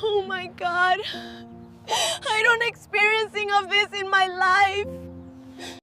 Oh my God. I don't experiencing of this in my life.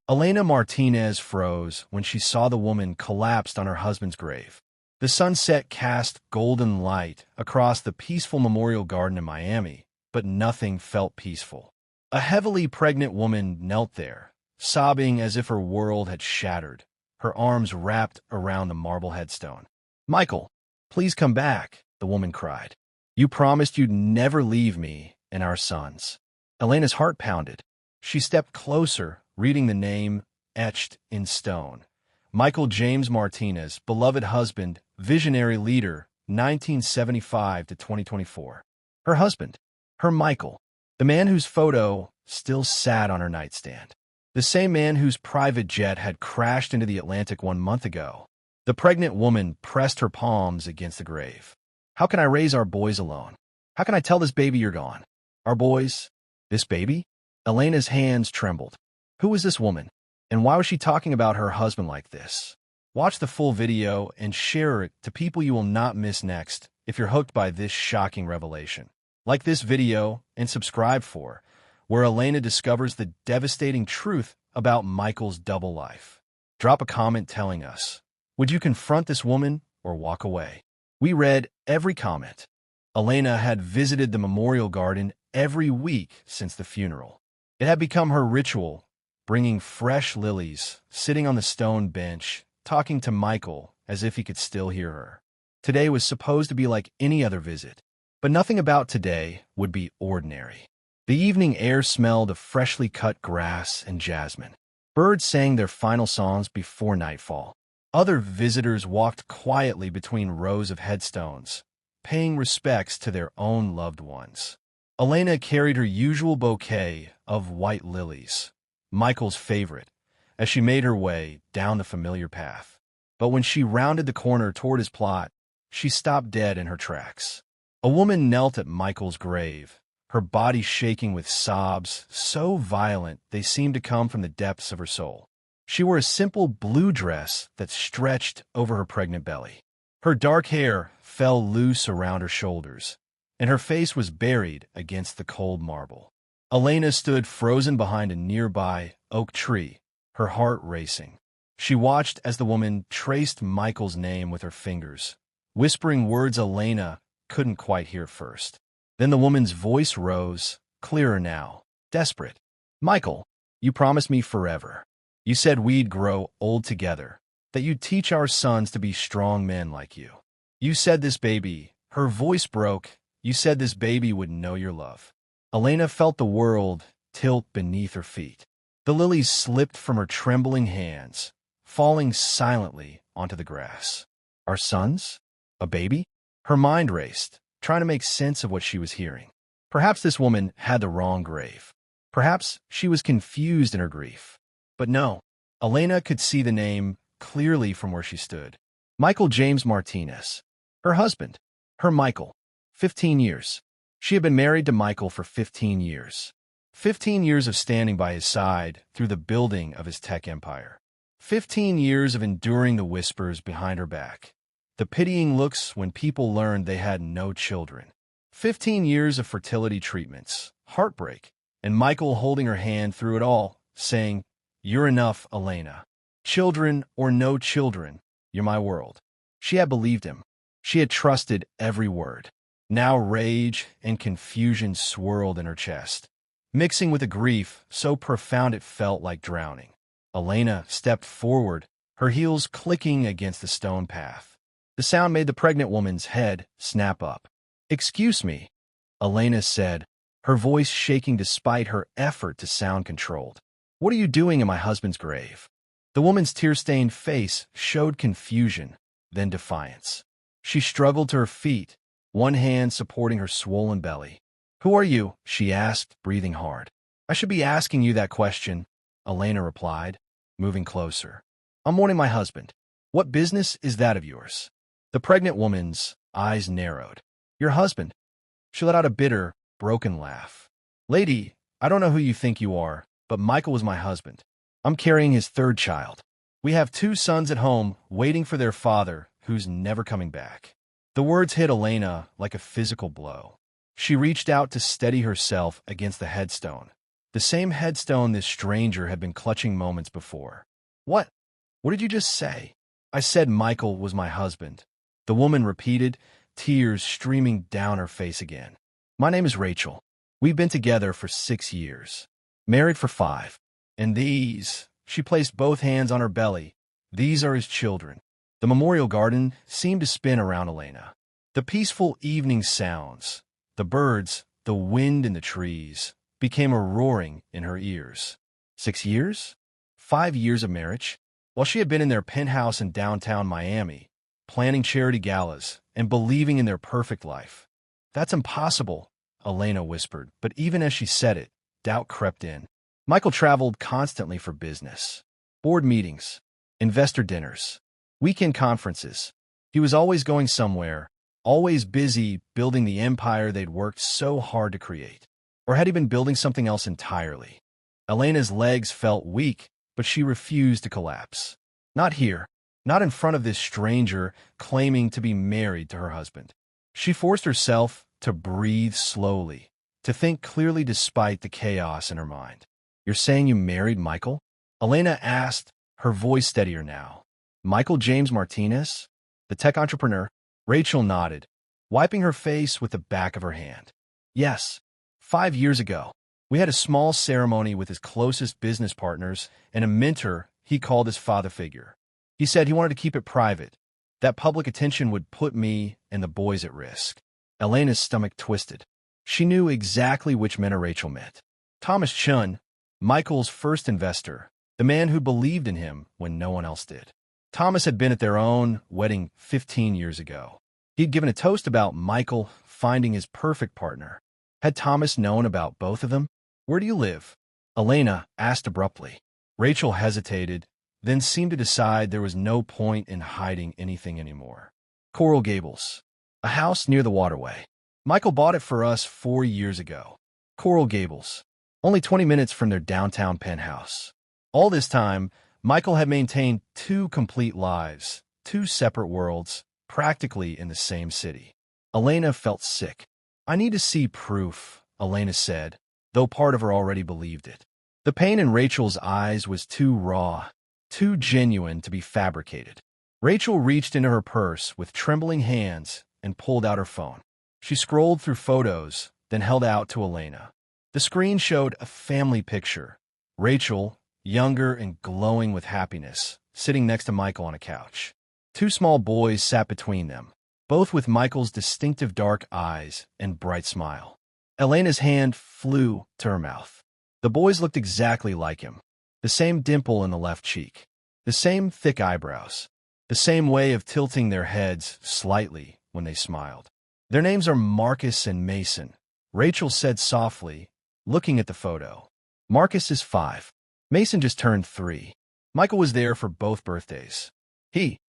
Elena Martinez froze when she saw the woman collapsed on her husband's grave. The sunset cast golden light across the peaceful memorial garden in Miami, but nothing felt peaceful. A heavily pregnant woman knelt there, sobbing as if her world had shattered, her arms wrapped around the marble headstone. "Michael, please come back," the woman cried. "You promised you'd never leave me and our sons." Elena's heart pounded. She stepped closer, reading the name etched in stone. Michael James Martinez, beloved husband, visionary leader, 1975 to 2024. Her husband, her Michael, the man whose photo still sat on her nightstand. The same man whose private jet had crashed into the Atlantic 1 month ago. The pregnant woman pressed her palms against the grave. "How can I raise our boys alone? How can I tell this baby you're gone? Our boys? This baby?" Elena's hands trembled. Who was this woman? And why was she talking about her husband like this? Watch the full video and share it to people you will not miss next if you're hooked by this shocking revelation. Like this video and subscribe for where Elena discovers the devastating truth about Michael's double life. Drop a comment telling us, would you confront this woman or walk away? We read every comment. Elena had visited the memorial garden every week since the funeral. It had become her ritual, bringing fresh lilies, sitting on the stone bench, talking to Michael as if he could still hear her. Today was supposed to be like any other visit, but nothing about today would be ordinary. The evening air smelled of freshly cut grass and jasmine. Birds sang their final songs before nightfall. Other visitors walked quietly between rows of headstones, paying respects to their own loved ones. Elena carried her usual bouquet of white lilies, Michael's favorite, as she made her way down the familiar path. But when she rounded the corner toward his plot, she stopped dead in her tracks. A woman knelt at Michael's grave, her body shaking with sobs so violent they seemed to come from the depths of her soul. She wore a simple blue dress that stretched over her pregnant belly. Her dark hair fell loose around her shoulders, and her face was buried against the cold marble. Elena stood frozen behind a nearby oak tree, her heart racing. She watched as the woman traced Michael's name with her fingers, whispering words Elena couldn't quite hear first. Then the woman's voice rose, clearer now, desperate. "Michael, you promised me forever. You said we'd grow old together, that you'd teach our sons to be strong men like you. You said this baby," her voice broke, "you said this baby would know your love." Elena felt the world tilt beneath her feet. The lilies slipped from her trembling hands, falling silently onto the grass. Our sons? A baby? Her mind raced, trying to make sense of what she was hearing. Perhaps this woman had the wrong grave. Perhaps she was confused in her grief. But no, Elena could see the name clearly from where she stood. Michael James Martinez. Her husband. Her Michael. 15 years. She had been married to Michael for 15 years. 15 years of standing by his side through the building of his tech empire. 15 years of enduring the whispers behind her back. The pitying looks when people learned they had no children. 15 years of fertility treatments, heartbreak, and Michael holding her hand through it all, saying, "You're enough, Elena. Children or no children, you're my world." She had believed him. She had trusted every word. Now rage and confusion swirled in her chest, mixing with a grief so profound it felt like drowning. Elena stepped forward, her heels clicking against the stone path. The sound made the pregnant woman's head snap up. "Excuse me," Elena said, her voice shaking despite her effort to sound controlled. "What are you doing in my husband's grave?" The woman's tear-stained face showed confusion, then defiance. She struggled to her feet, one hand supporting her swollen belly. "Who are you?" she asked, breathing hard. "I should be asking you that question," Elena replied, moving closer. "I'm mourning my husband. What business is that of yours?" The pregnant woman's eyes narrowed. "Your husband?" She let out a bitter, broken laugh. "Lady, I don't know who you think you are, but Michael was my husband. I'm carrying his third child. We have 2 sons at home waiting for their father, who's never coming back." The words hit Elena like a physical blow. She reached out to steady herself against the headstone. The same headstone this stranger had been clutching moments before. What? What did you just say? I said Michael was my husband. The woman repeated, tears streaming down her face again. My name is Rachel. We've been together for 6 years. Married for 5. And these, she placed both hands on her belly, these are his children. The memorial garden seemed to spin around Elena. The peaceful evening sounds, the birds, the wind in the trees, became a roaring in her ears. 6 years? 5 years of marriage? While she had been in their penthouse in downtown Miami, planning charity galas and believing in their perfect life. That's impossible, Elena whispered, but even as she said it, doubt crept in. Michael traveled constantly for business. Board meetings, investor dinners, weekend conferences. He was always going somewhere, always busy building the empire they'd worked so hard to create. Or had he been building something else entirely? Elena's legs felt weak, but she refused to collapse. Not here, not in front of this stranger claiming to be married to her husband. She forced herself to breathe slowly, to think clearly despite the chaos in her mind. You're saying you married Michael? Elena asked, her voice steadier now. Michael James Martinez? The tech entrepreneur? Rachel nodded, wiping her face with the back of her hand. Yes, 5 years ago. We had a small ceremony with his closest business partners and a mentor he called his father figure. He said he wanted to keep it private. That public attention would put me and the boys at risk. Elena's stomach twisted. She knew exactly which mentor Rachel meant. Thomas Chun, Michael's first investor, the man who believed in him when no one else did. Thomas had been at their own wedding 15 years ago. He'd given a toast about Michael finding his perfect partner. Had Thomas known about both of them? Where do you live? Elena asked abruptly. Rachel hesitated, then seemed to decide there was no point in hiding anything anymore. Coral Gables, a house near the waterway. Michael bought it for us 4 years ago. Coral Gables, only 20 minutes from their downtown penthouse. All this time, Michael had maintained 2 complete lives, 2 separate worlds, practically in the same city. Elena felt sick. I need to see proof, Elena said, though part of her already believed it. The pain in Rachel's eyes was too raw, too genuine to be fabricated. Rachel reached into her purse with trembling hands and pulled out her phone. She scrolled through photos, then held out to Elena. The screen showed a family picture. Rachel, younger and glowing with happiness, sitting next to Michael on a couch. 2 small boys sat between them, both with Michael's distinctive dark eyes and bright smile. Elena's hand flew to her mouth. The boys looked exactly like him. The same dimple in the left cheek. The same thick eyebrows. The same way of tilting their heads slightly when they smiled. Their names are Marcus and Mason, Rachel said softly, looking at the photo. Marcus is 5. Mason just turned 3. Michael was there for both birthdays. He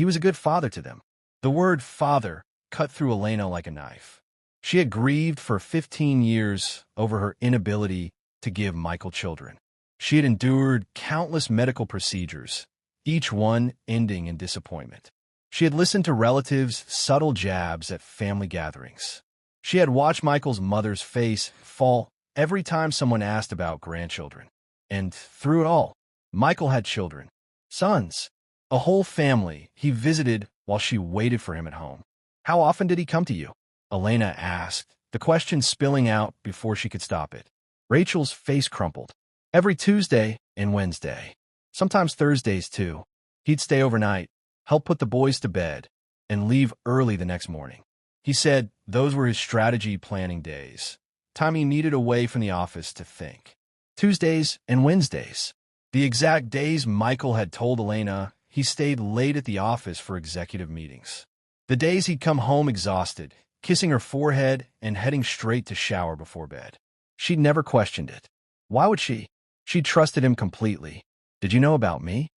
was a good father to them. The word father cut through Elena like a knife. She had grieved for 15 years over her inability to give Michael children. She had endured countless medical procedures, each one ending in disappointment. She had listened to relatives' subtle jabs at family gatherings. She had watched Michael's mother's face fall every time someone asked about grandchildren. And through it all, Michael had children. Sons. A whole family he visited while she waited for him at home. How often did he come to you? Elena asked, the question spilling out before she could stop it. Rachel's face crumpled. Every Tuesday and Wednesday. Sometimes Thursdays, too. He'd stay overnight, help put the boys to bed, and leave early the next morning. He said those were his strategy planning days, time he needed away from the office to think. Tuesdays and Wednesdays. The exact days Michael had told Elena he stayed late at the office for executive meetings. The days he'd come home exhausted, kissing her forehead and heading straight to shower before bed. She'd never questioned it. Why would she? She trusted him completely. Did you know about me?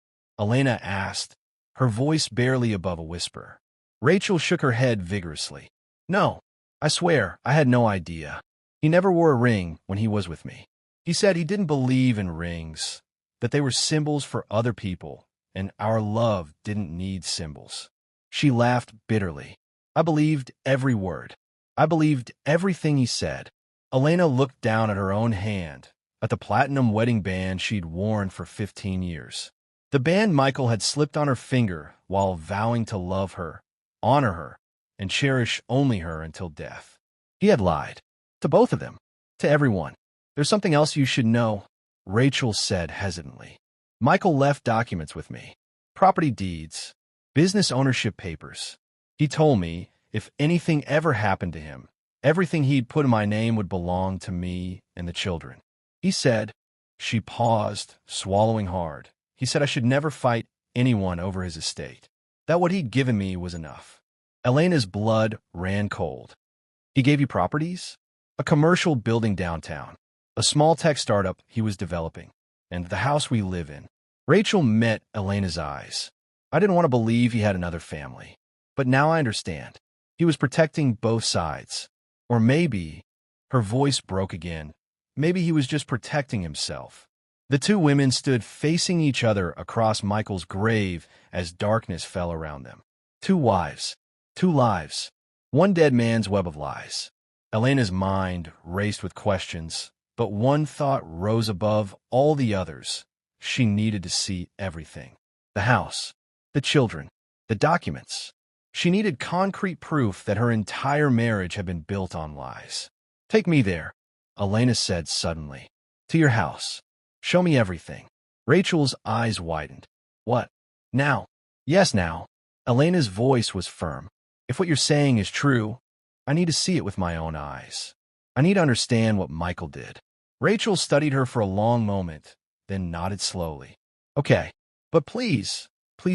Elena asked, her voice barely above a whisper. Rachel shook her head vigorously. No, I swear, I had no idea. He never wore a ring when he was with me. He said he didn't believe in rings, that they were symbols for other people, and our love didn't need symbols. She laughed bitterly. I believed every word. I believed everything he said. Elena looked down at her own hand, at the platinum wedding band she'd worn for 15 years. The band Michael had slipped on her finger while vowing to love her, honor her, and cherish only her until death. He had lied. To both of them. To everyone. There's something else you should know, Rachel said hesitantly. Michael left documents with me. Property deeds. Business ownership papers. He told me if anything ever happened to him, everything he'd put in my name would belong to me and the children. He said, she paused, swallowing hard. He said I should never fight anyone over his estate. That what he'd given me was enough. Elena's blood ran cold. He gave you properties? A commercial building downtown. A small tech startup he was developing. And the house we live in. Rachel met Elena's eyes. I didn't want to believe he had another family. But now I understand. He was protecting both sides. Or maybe, her voice broke again, maybe he was just protecting himself. The two women stood facing each other across Michael's grave as darkness fell around them. Two wives. Two lives. One dead man's web of lies. Elena's mind raced with questions, but one thought rose above all the others. She needed to see everything. The house. The children. The documents. She needed concrete proof that her entire marriage had been built on lies. Take me there, Elena said suddenly. To your house. Show me everything. Rachel's eyes widened. What? Now? Yes, now. Elena's voice was firm. If what you're saying is true, I need to see it with my own eyes. I need to understand what Michael did. Rachel studied her for a long moment, then nodded slowly. Okay, but please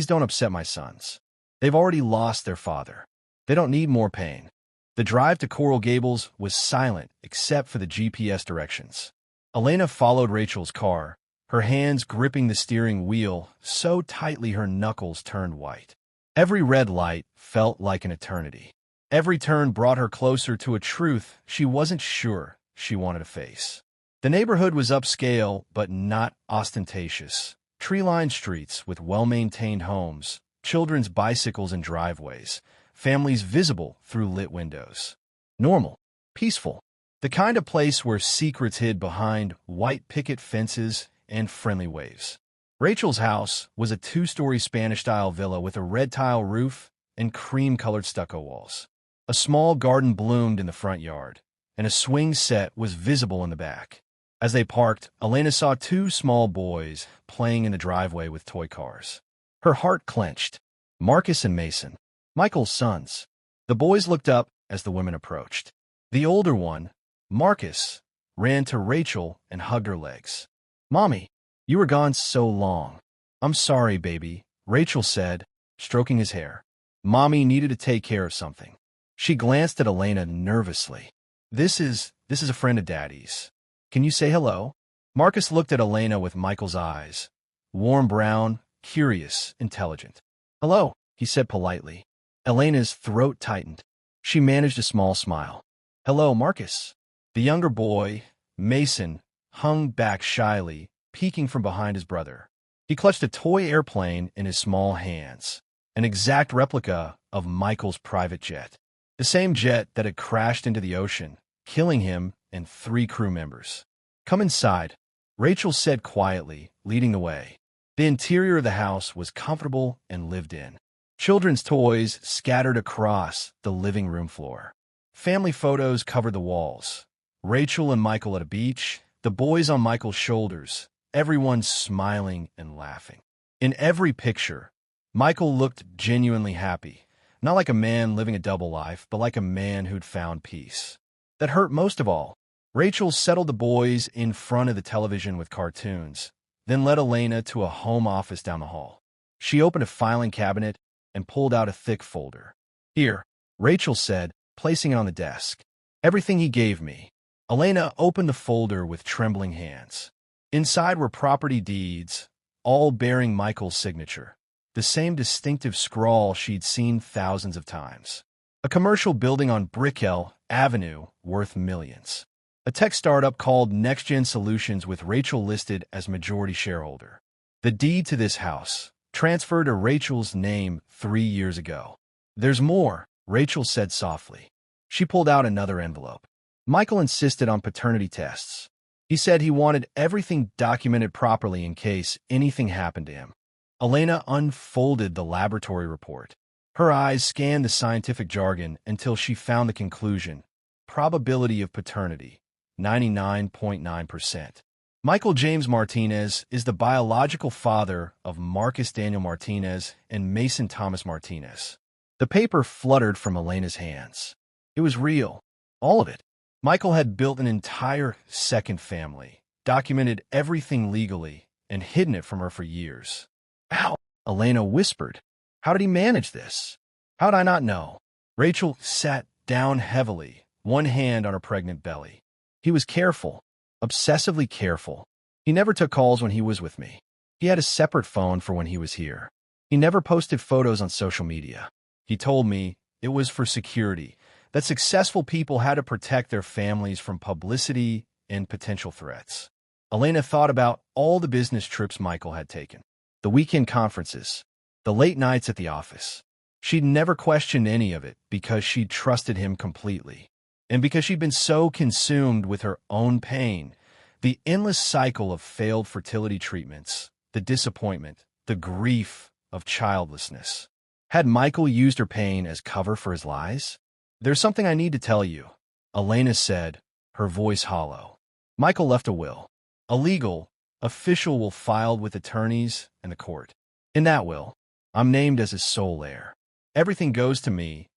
don't upset my sons. They've already lost their father. They don't need more pain. The drive to Coral Gables was silent except for the GPS directions. Elena followed Rachel's car, her hands gripping the steering wheel so tightly her knuckles turned white. Every red light felt like an eternity. Every turn brought her closer to a truth she wasn't sure she wanted to face. The neighborhood was upscale but not ostentatious. Tree-lined streets with well-maintained homes, children's bicycles and driveways, families visible through lit windows. Normal, peaceful, the kind of place where secrets hid behind white picket fences and friendly waves. Rachel's house was a two-story Spanish-style villa with a red tile roof and cream-colored stucco walls. A small garden bloomed in the front yard, and a swing set was visible in the back. As they parked, Elena saw two small boys playing in the driveway with toy cars. Her heart clenched. Marcus and Mason, Michael's sons. The boys looked up as the women approached. The older one, Marcus, ran to Rachel and hugged her legs. Mommy, you were gone so long. I'm sorry, baby, Rachel said, stroking his hair. Mommy needed to take care of something. She glanced at Elena nervously. This is a friend of Daddy's. Can you say hello? Marcus looked at Elena with Michael's eyes. Warm brown, curious, intelligent. Hello, he said politely. Elena's throat tightened. She managed a small smile. Hello, Marcus. The younger boy, Mason, hung back shyly, peeking from behind his brother. He clutched a toy airplane in his small hands, an exact replica of Michael's private jet. The same jet that had crashed into the ocean, killing him and 3 crew members. Come inside, Rachel said quietly, leading the way. The interior of the house was comfortable and lived in. Children's toys scattered across the living room floor. Family photos covered the walls. Rachel and Michael at a beach, the boys on Michael's shoulders, everyone smiling and laughing. In every picture, Michael looked genuinely happy, not like a man living a double life, but like a man who'd found peace. That hurt most of all. Rachel settled the boys in front of the television with cartoons, then led Elena to a home office down the hall. She opened a filing cabinet and pulled out a thick folder. Here, Rachel said, placing it on the desk. Everything he gave me. Elena opened the folder with trembling hands. Inside were property deeds, all bearing Michael's signature, the same distinctive scrawl she'd seen thousands of times. A commercial building on Brickell Avenue worth millions. A tech startup called Next Gen Solutions with Rachel listed as majority shareholder. The deed to this house transferred to Rachel's name 3 years ago. There's more, Rachel said softly. She pulled out another envelope. Michael insisted on paternity tests. He said he wanted everything documented properly in case anything happened to him. Elena unfolded the laboratory report. Her eyes scanned the scientific jargon until she found the conclusion. Probability of paternity, 99.9%. Michael James Martinez is the biological father of Marcus Daniel Martinez and Mason Thomas Martinez. The paper fluttered from Elena's hands. It was real. All of it. Michael had built an entire second family, documented everything legally, and hidden it from her for years. How? Elena whispered. How did he manage this? How'd I not know? Rachel sat down heavily, one hand on her pregnant belly. He was careful, obsessively careful. He never took calls when he was with me. He had a separate phone for when he was here. He never posted photos on social media. He told me it was for security, that successful people had to protect their families from publicity and potential threats. Elena thought about all the business trips Michael had taken, the weekend conferences, the late nights at the office. She'd never questioned any of it because she trusted him completely. And because she'd been so consumed with her own pain, the endless cycle of failed fertility treatments, the disappointment, the grief of childlessness. Had Michael used her pain as cover for his lies? There's something I need to tell you, Elena said, her voice hollow. Michael left a will. A legal, official will filed with attorneys and the court. In that will, I'm named as his sole heir. Everything goes to me.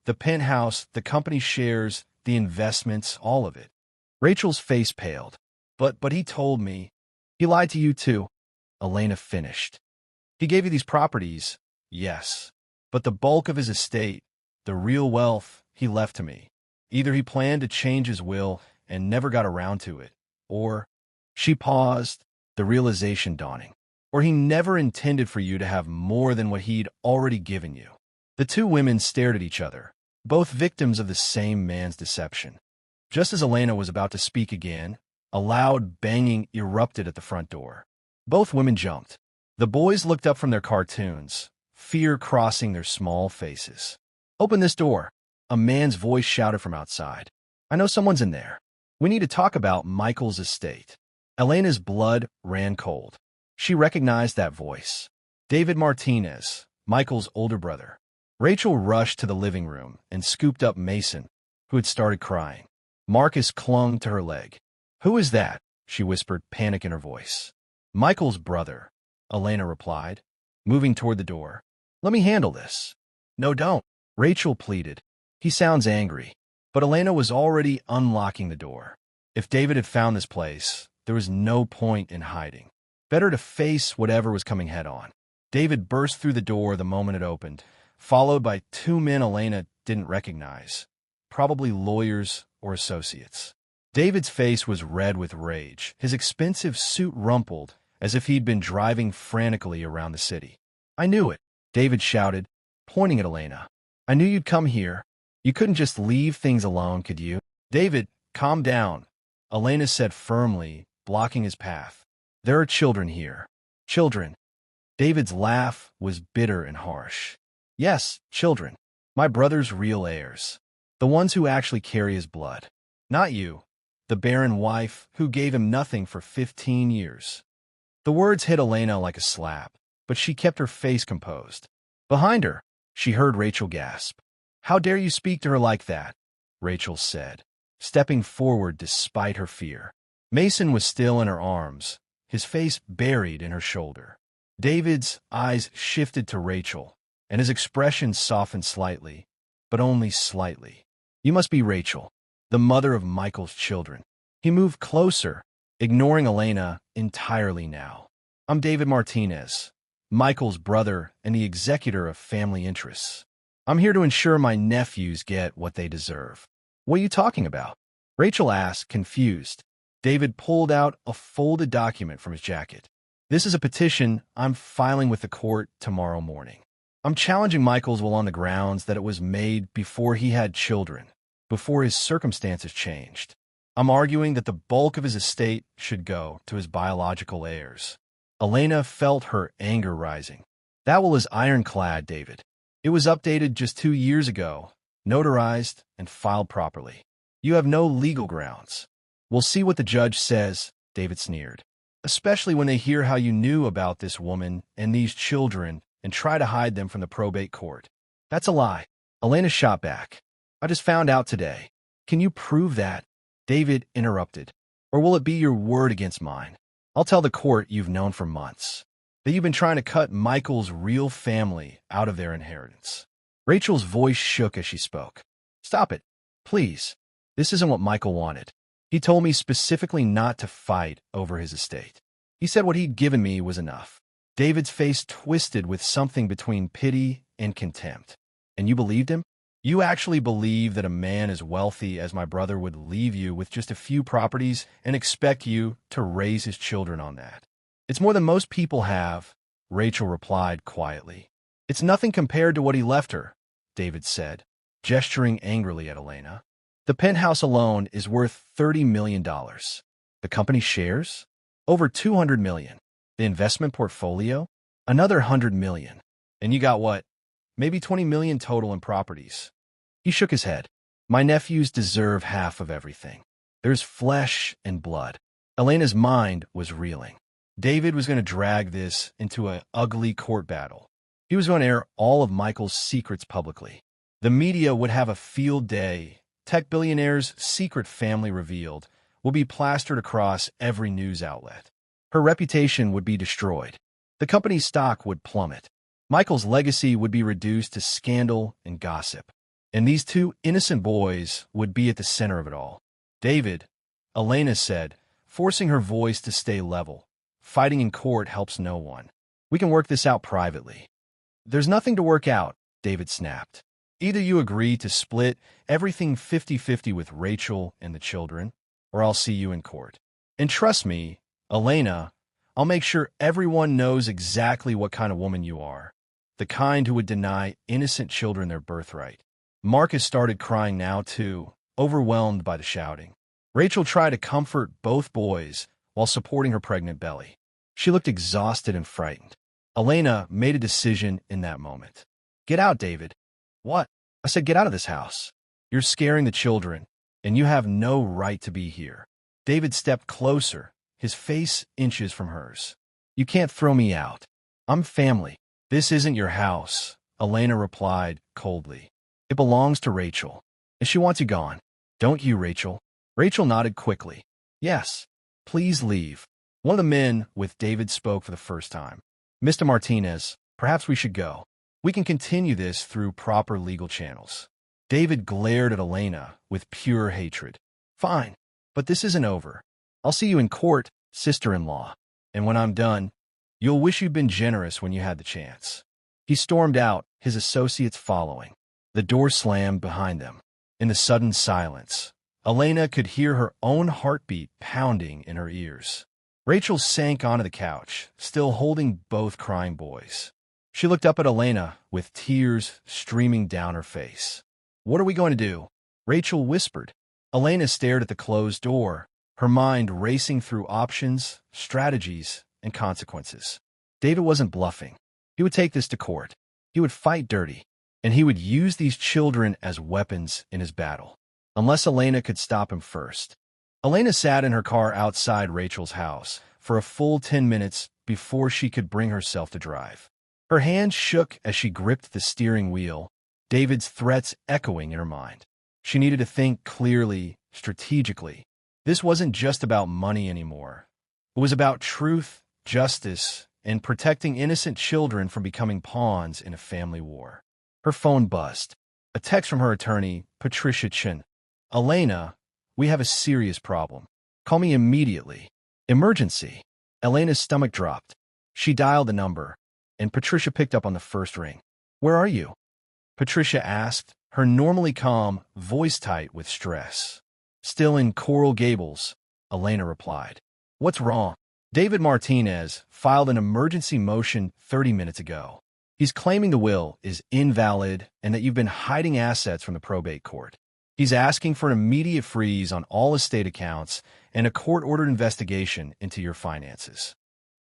The penthouse, the company shares, the investments, all of it. Rachel's face paled. But he told me. He lied to you too, Elena finished. He gave you these properties, yes. But the bulk of his estate, the real wealth, he left to me. Either he planned to change his will and never got around to it, or, she paused, the realization dawning, or he never intended for you to have more than what he'd already given you. The two women stared at each other, both victims of the same man's deception. Just as Elena was about to speak again, a loud banging erupted at the front door. Both women jumped. The boys looked up from their cartoons, fear crossing their small faces. Open this door, a man's voice shouted from outside. I know someone's in there. We need to talk about Michael's estate. Elena's blood ran cold. She recognized that voice. David Martinez, Michael's older brother. Rachel rushed to the living room and scooped up Mason, who had started crying. Marcus clung to her leg. Who is that? She whispered, panic in her voice. Michael's brother, Elena replied, moving toward the door. Let me handle this. No, don't, Rachel pleaded. He sounds angry. But Elena was already unlocking the door. If David had found this place, there was no point in hiding. Better to face whatever was coming head on. David burst through the door the moment it opened, followed by two men Elena didn't recognize, probably lawyers or associates. David's face was red with rage, his expensive suit rumpled, as if he'd been driving frantically around the city. I knew it, David shouted, pointing at Elena. I knew you'd come here. You couldn't just leave things alone, could you? David, calm down, Elena said firmly, blocking his path. There are children here. Children. David's laugh was bitter and harsh. Yes, children. My brother's real heirs. The ones who actually carry his blood. Not you, the barren wife who gave him nothing for 15 years. The words hit Elena like a slap, but she kept her face composed. Behind her, she heard Rachel gasp. How dare you speak to her like that? Rachel said, stepping forward despite her fear. Mason was still in her arms, his face buried in her shoulder. David's eyes shifted to Rachel, and his expression softened slightly, but only slightly. You must be Rachel, the mother of Michael's children. He moved closer, ignoring Elena entirely now. I'm David Martinez, Michael's brother and the executor of family interests. I'm here to ensure my nephews get what they deserve. What are you talking about? Rachel asked, confused. David pulled out a folded document from his jacket. This is a petition I'm filing with the court tomorrow morning. I'm challenging Michael's will on the grounds that it was made before he had children, before his circumstances changed. I'm arguing that the bulk of his estate should go to his biological heirs. Elena felt her anger rising. That will is ironclad, David. It was updated just 2 years ago, notarized, and filed properly. You have no legal grounds. We'll see what the judge says, David sneered. Especially when they hear how you knew about this woman and these children and try to hide them from the probate court. That's a lie. Elena shot back. I just found out today. Can you prove that? David interrupted. Or will it be your word against mine? I'll tell the court you've known for months that you've been trying to cut Michael's real family out of their inheritance. Rachel's voice shook as she spoke. Stop it, please. This isn't what Michael wanted. He told me specifically not to fight over his estate. He said what he'd given me was enough. David's face twisted with something between pity and contempt. And you believed him? You actually believe that a man as wealthy as my brother would leave you with just a few properties and expect you to raise his children on that? It's more than most people have, Rachel replied quietly. It's nothing compared to what he left her, David said, gesturing angrily at Elena. The penthouse alone is worth $30 million. The company shares? Over $200 million. The investment portfolio? Another $100 million. And you got what? Maybe $20 million total in properties. He shook his head. My nephews deserve half of everything. There's flesh and blood. Elena's mind was reeling. David was going to drag this into an ugly court battle. He was going to air all of Michael's secrets publicly. The media would have a field day. Tech billionaire's secret family revealed will be plastered across every news outlet. Her reputation would be destroyed. The company's stock would plummet. Michael's legacy would be reduced to scandal and gossip. And these two innocent boys would be at the center of it all. David, Elena said, forcing her voice to stay level. Fighting in court helps no one. We can work this out privately. There's nothing to work out, David snapped. Either you agree to split everything 50-50 with Rachel and the children, or I'll see you in court. And trust me, Elena, I'll make sure everyone knows exactly what kind of woman you are. The kind who would deny innocent children their birthright. Marcus started crying now, too, overwhelmed by the shouting. Rachel tried to comfort both boys while supporting her pregnant belly. She looked exhausted and frightened. Elena made a decision in that moment. Get out, David. What? I said get out of this house. You're scaring the children, and you have no right to be here. David stepped closer, his face inches from hers. You can't throw me out. I'm family. This isn't your house, Elena replied coldly. It belongs to Rachel, and she wants you gone. Don't you, Rachel? Rachel nodded quickly. Yes. Please leave. One of the men with David spoke for the first time. Mr. Martinez, perhaps we should go. We can continue this through proper legal channels. David glared at Elena with pure hatred. Fine, but this isn't over. I'll see you in court, sister-in-law. And when I'm done, you'll wish you'd been generous when you had the chance. He stormed out, his associates following. The door slammed behind them. In the sudden silence, Elena could hear her own heartbeat pounding in her ears. Rachel sank onto the couch, still holding both crying boys. She looked up at Elena with tears streaming down her face. What are we going to do? Rachel whispered. Elena stared at the closed door, her mind racing through options, strategies, and consequences. David wasn't bluffing. He would take this to court. He would fight dirty, and he would use these children as weapons in his battle, unless Elena could stop him first. Elena sat in her car outside Rachel's house for a full 10 minutes before she could bring herself to drive. Her hands shook as she gripped the steering wheel, David's threats echoing in her mind. She needed to think clearly, strategically. This wasn't just about money anymore. It was about truth, justice, and protecting innocent children from becoming pawns in a family war. Her phone buzzed. A text from her attorney, Patricia Chin. Elena, we have a serious problem. Call me immediately. Emergency. Elena's stomach dropped. She dialed the number, and Patricia picked up on the first ring. Where are you? Patricia asked, her normally calm voice tight with stress. Still in Coral Gables, Elena replied. What's wrong? David Martinez filed an emergency motion 30 minutes ago. He's claiming the will is invalid and that you've been hiding assets from the probate court. He's asking for an immediate freeze on all estate accounts and a court-ordered investigation into your finances.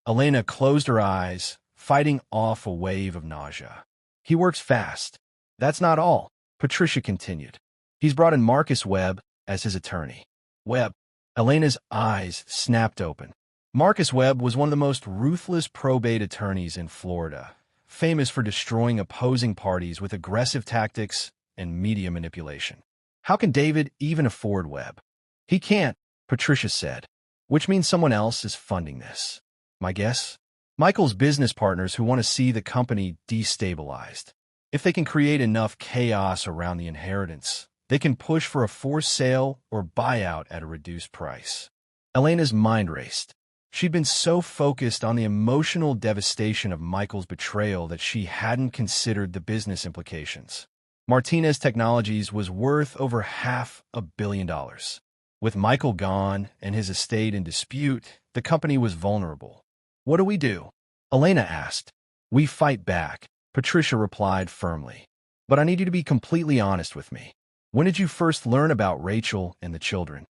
Elena closed her eyes, fighting off a wave of nausea. He works fast. That's not all. Patricia continued. He's brought in Marcus Webb as his attorney. Webb. Elena's eyes snapped open. Marcus Webb was one of the most ruthless probate attorneys in Florida, famous for destroying opposing parties with aggressive tactics and media manipulation. How can David even afford Webb? He can't, Patricia said, which means someone else is funding this. My guess? Michael's business partners who want to see the company destabilized. If they can create enough chaos around the inheritance, they can push for a forced sale or buyout at a reduced price. Elena's mind raced. She'd been so focused on the emotional devastation of Michael's betrayal that she hadn't considered the business implications. Martinez Technologies was worth over $500 million. With Michael gone and his estate in dispute, the company was vulnerable. What do we do? Elena asked. We fight back, Patricia replied firmly. But I need you to be completely honest with me. When did you first learn about Rachel and the children?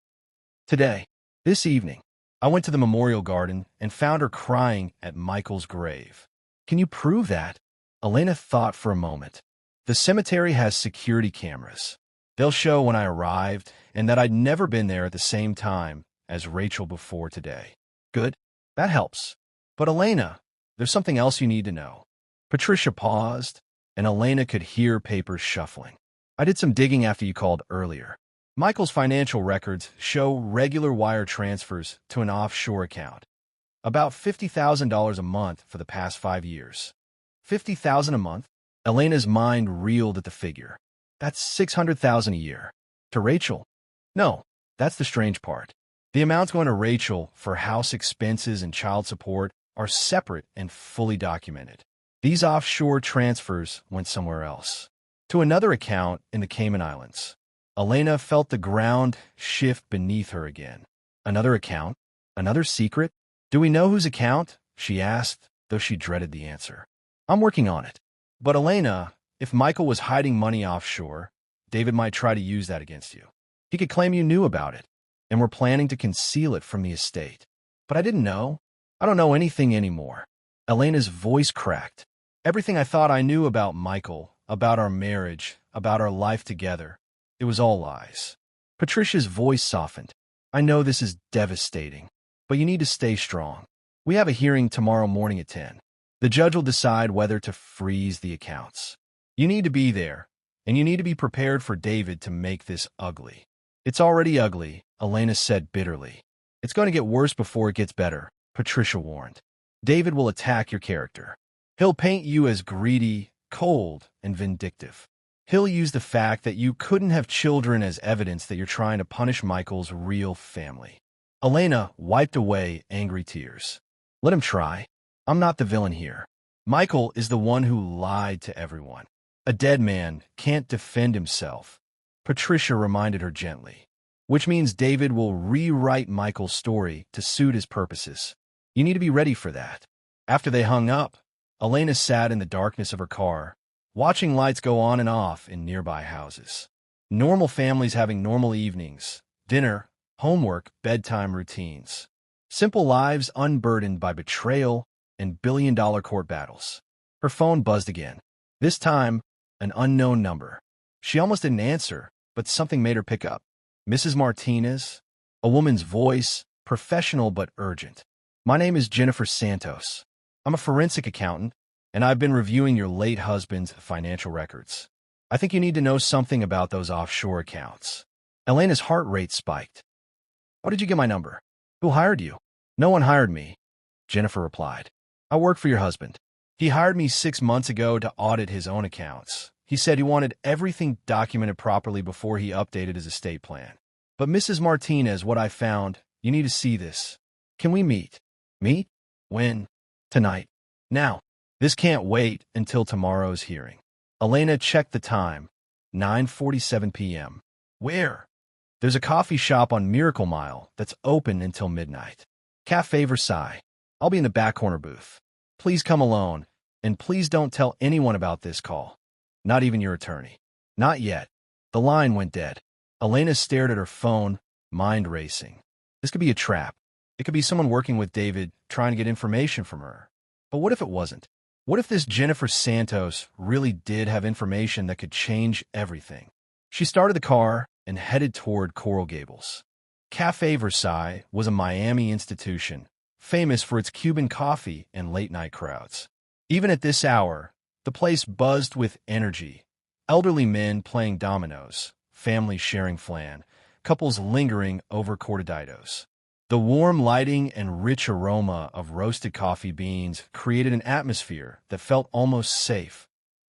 Today. This evening. I went to the memorial garden and found her crying at Michael's grave. Can you prove that? Elena thought for a moment. The cemetery has security cameras. They'll show when I arrived and that I'd never been there at the same time as Rachel before today. Good. That helps. But Elena, there's something else you need to know. Patricia paused, and Elena could hear papers shuffling. I did some digging after you called earlier. Michael's financial records show regular wire transfers to an offshore account. About $50,000 a month for the past 5 years. $50,000 a month? Elena's mind reeled at the figure. That's $600,000 a year. To Rachel? No, that's the strange part. The amounts going to Rachel for house expenses and child support are separate and fully documented. These offshore transfers went somewhere else. To another account in the Cayman Islands. Elena felt the ground shift beneath her again. Another account? Another secret? Do we know whose account? She asked, though she dreaded the answer. I'm working on it. But Elena, if Michael was hiding money offshore, David might try to use that against you. He could claim you knew about it, and were planning to conceal it from the estate. But I didn't know. I don't know anything anymore. Elena's voice cracked. Everything I thought I knew about Michael, about our marriage, about our life together, it was all lies. Patricia's voice softened. I know this is devastating, but you need to stay strong. We have a hearing tomorrow morning at 10. The judge will decide whether to freeze the accounts. You need to be there, and you need to be prepared for David to make this ugly. It's already ugly, Elena said bitterly. It's going to get worse before it gets better, Patricia warned. David will attack your character. He'll paint you as greedy, cold, and vindictive. He'll use the fact that you couldn't have children as evidence that you're trying to punish Michael's real family. Elena wiped away angry tears. Let him try. I'm not the villain here. Michael is the one who lied to everyone. A dead man can't defend himself. Patricia reminded her gently. Which means David will rewrite Michael's story to suit his purposes. You need to be ready for that. After they hung up, Elena sat in the darkness of her car, watching lights go on and off in nearby houses. Normal families having normal evenings, dinner, homework, bedtime routines. Simple lives unburdened by betrayal and billion-dollar court battles. Her phone buzzed again. This time, an unknown number. She almost didn't answer, but something made her pick up. Mrs. Martinez? A woman's voice, professional but urgent. My name is Jennifer Santos. I'm a forensic accountant, and I've been reviewing your late husband's financial records. I think you need to know something about those offshore accounts. Elena's heart rate spiked. How did you get my number? Who hired you? No one hired me, Jennifer replied. I work for your husband. He hired me 6 months ago to audit his own accounts. He said he wanted everything documented properly before he updated his estate plan. But Mrs. Martinez, what I found, you need to see this. Can we meet? Meet? When? Tonight. Now. This can't wait until tomorrow's hearing. Elena checked the time. 9:47 p.m. Where? There's a coffee shop on Miracle Mile that's open until midnight. Café Versailles. I'll be in the back corner booth. Please come alone, and please don't tell anyone about this call. Not even your attorney. Not yet. The line went dead. Elena stared at her phone, mind racing. This could be a trap. It could be someone working with David trying to get information from her. But what if it wasn't? What if this Jennifer Santos really did have information that could change everything? She started the car and headed toward Coral Gables. Café Versailles was a Miami institution, famous for its Cuban coffee and late-night crowds. Even at this hour, the place buzzed with energy. Elderly men playing dominoes, families sharing flan, couples lingering over cortaditos. The warm lighting and rich aroma of roasted coffee beans created an atmosphere that felt almost safe,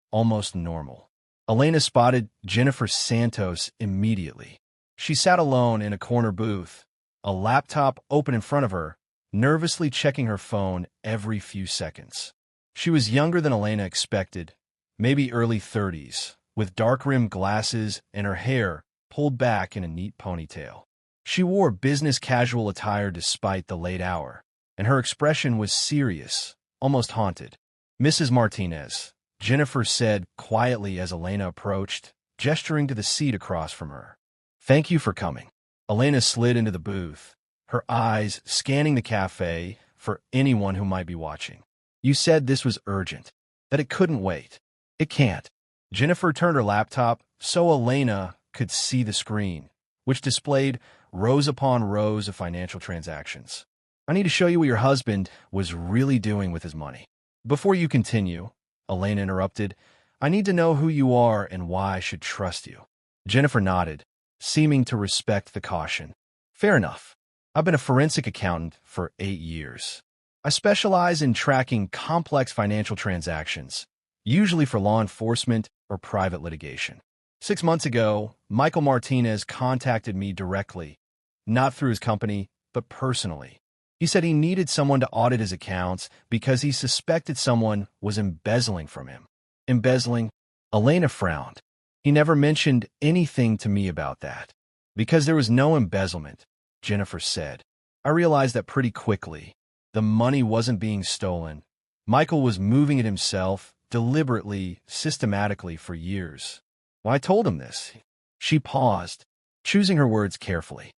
almost normal. Elena spotted Jennifer Santos immediately. She sat alone in a corner booth, a laptop open in front of her, nervously checking her phone every few seconds. She was younger than Elena expected, maybe early 30s, with dark-rimmed glasses and her hair pulled back in a neat ponytail. She wore business-casual attire despite the late hour, and her expression was serious, almost haunted. "Mrs. Martinez," Jennifer said quietly as Elena approached, gesturing to the seat across from her. "Thank you for coming." Elena slid into the booth, her eyes scanning the cafe for anyone who might be watching. "You said this was urgent, that it couldn't wait." "It can't." Jennifer turned her laptop so Elena could see the screen, which displayed rows upon rows of financial transactions. "I need to show you what your husband was really doing with his money." "Before you continue," Elena interrupted, "I need to know who you are and why I should trust you." Jennifer nodded, seeming to respect the caution. "Fair enough. I've been a forensic accountant for 8 years. I specialize in tracking complex financial transactions, usually for law enforcement or private litigation. 6 months ago, Michael Martinez contacted me directly, not through his company, but personally. He said he needed someone to audit his accounts because he suspected someone was embezzling from him." "Embezzling?" Elena frowned. "He never mentioned anything to me about that." "Because there was no embezzlement," Jennifer said. "I realized that pretty quickly. The money wasn't being stolen. Michael was moving it himself, deliberately, systematically for years. Well, I told him this." She paused, choosing her words carefully.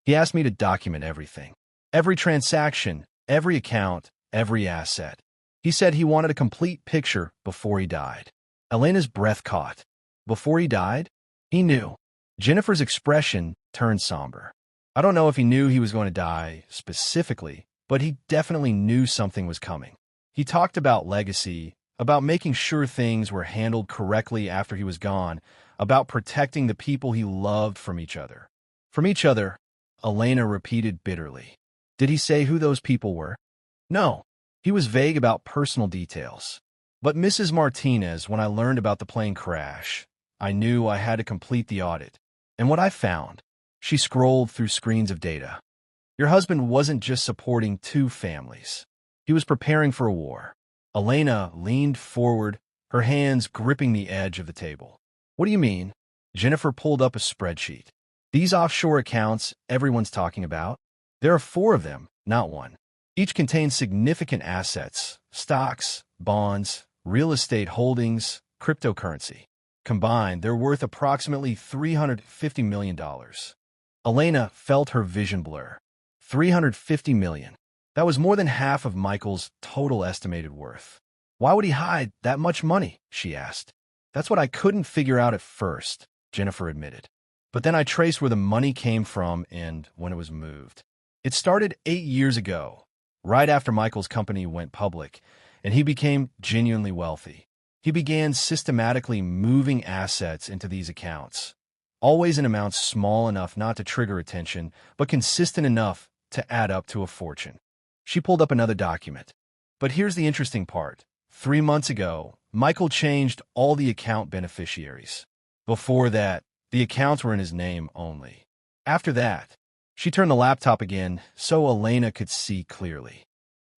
"He asked me to document everything. Every transaction, every account, every asset. He said he wanted a complete picture before he died." Elena's breath caught. Before he died? He knew. Jennifer's expression turned somber. "I don't know if he knew he was going to die specifically, but he definitely knew something was coming. He talked about legacy, about making sure things were handled correctly after he was gone, about protecting the people he loved from each other." "From each other," Elena repeated bitterly. "Did he say who those people were?" "No. He was vague about personal details. But Mrs. Martinez, when I learned about the plane crash, I knew I had to complete the audit. And what I found," she scrolled through screens of data, "your husband wasn't just supporting 2 families. He was preparing for a war." Elena leaned forward, her hands gripping the edge of the table. "What do you mean?" Jennifer pulled up a spreadsheet. "These offshore accounts everyone's talking about? There are 4 of them, not 1. Each contains significant assets, stocks, bonds, real estate holdings, cryptocurrency. Combined, they're worth approximately $350 million. Elena felt her vision blur. $350 million. That was more than half of Michael's total estimated worth. "Why would he hide that much money?" she asked. "That's what I couldn't figure out at first," Jennifer admitted. "But then I traced where the money came from and when it was moved. It started 8 years ago, right after Michael's company went public, and he became genuinely wealthy. He began systematically moving assets into these accounts, always in amounts small enough not to trigger attention, but consistent enough to add up to a fortune." She pulled up another document. "But here's the interesting part. 3 months ago, Michael changed all the account beneficiaries. Before that, the accounts were in his name only. After that," she turned the laptop again so Elena could see clearly.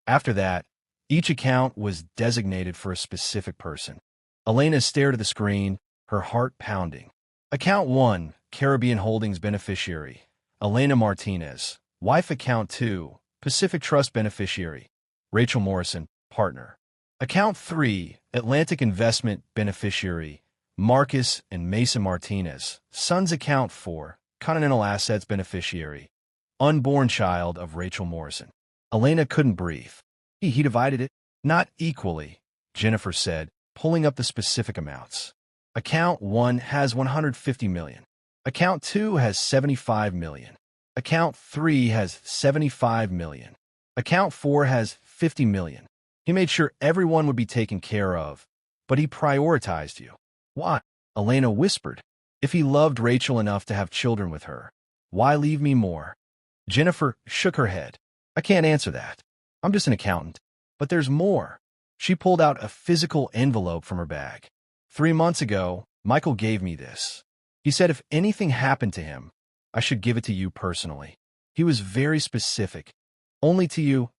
"After that, each account was designated for a specific person." Elena stared at the screen, her heart pounding. "Account 1, Caribbean Holdings beneficiary, Elena Martinez. Wife account 2, Pacific Trust beneficiary, Rachel Morrison, partner. Account 3, Atlantic Investment beneficiary, Marcus and Mason Martinez. Sons account 4, Continental Assets beneficiary, unborn child of Rachel Morrison." Elena couldn't breathe. He divided it, not equally, Jennifer said, pulling up the specific amounts. Account 1 has 150 million. Account 2 has 75 million. Account 3 has 75 million. Account 4 has 50 million. He made sure everyone would be taken care of, but he prioritized you. Why? Elena whispered. If he loved Rachel enough to have children with her, why leave me more? Jennifer shook her head. I can't answer that. I'm just an accountant. But there's more. She pulled out a physical envelope from her bag. 3 months ago, Michael gave me this. He said if anything happened to him, I should give it to you personally. He was very specific. Only to you,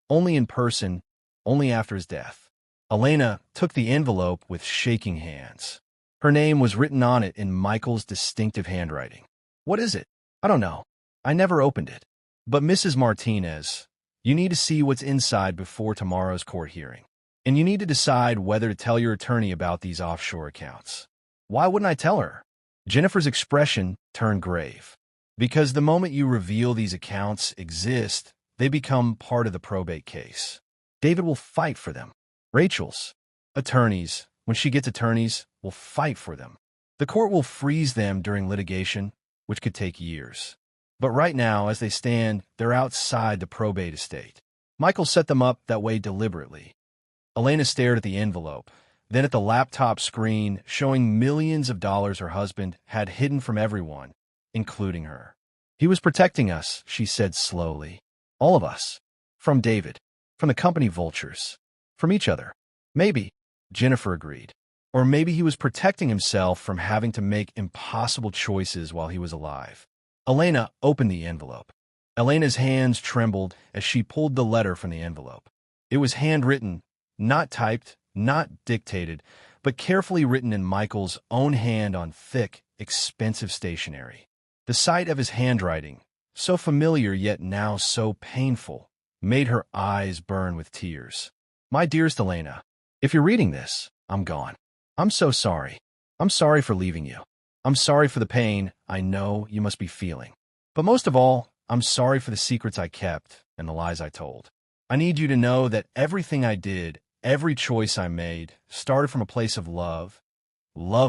only in person, only after his death. Elena took the envelope with shaking hands. Her name was written on it in Michael's distinctive handwriting. What is it? I don't know. I never opened it. But Mrs. Martinez, you need to see what's inside before tomorrow's court hearing. And you need to decide whether to tell your attorney about these offshore accounts. Why wouldn't I tell her? Jennifer's expression turned grave. Because the moment you reveal these accounts exist, they become part of the probate case. David will fight for them. Rachel's attorneys, when she gets attorneys, will fight for them. The court will freeze them during litigation, which could take years. But right now, as they stand, they're outside the probate estate. Michael set them up that way deliberately. Elena stared at the envelope, then at the laptop screen showing millions of dollars her husband had hidden from everyone, including her. He was protecting us, she said slowly. All of us. From David. From the company vultures. From each other. Maybe, Jennifer agreed. Or maybe he was protecting himself from having to make impossible choices while he was alive. Elena opened the envelope. Elena's hands trembled as she pulled the letter from the envelope. It was handwritten, not typed, not dictated, but carefully written in Michael's own hand on thick, expensive stationery. The sight of his handwriting, so familiar yet now so painful, made her eyes burn with tears. My dearest Elena, if you're reading this, I'm gone. I'm so sorry. I'm sorry for leaving you. I'm sorry for the pain I know you must be feeling. But most of all, I'm sorry for the secrets I kept and the lies I told. I need you to know that everything I did, every choice I made, started from a place of love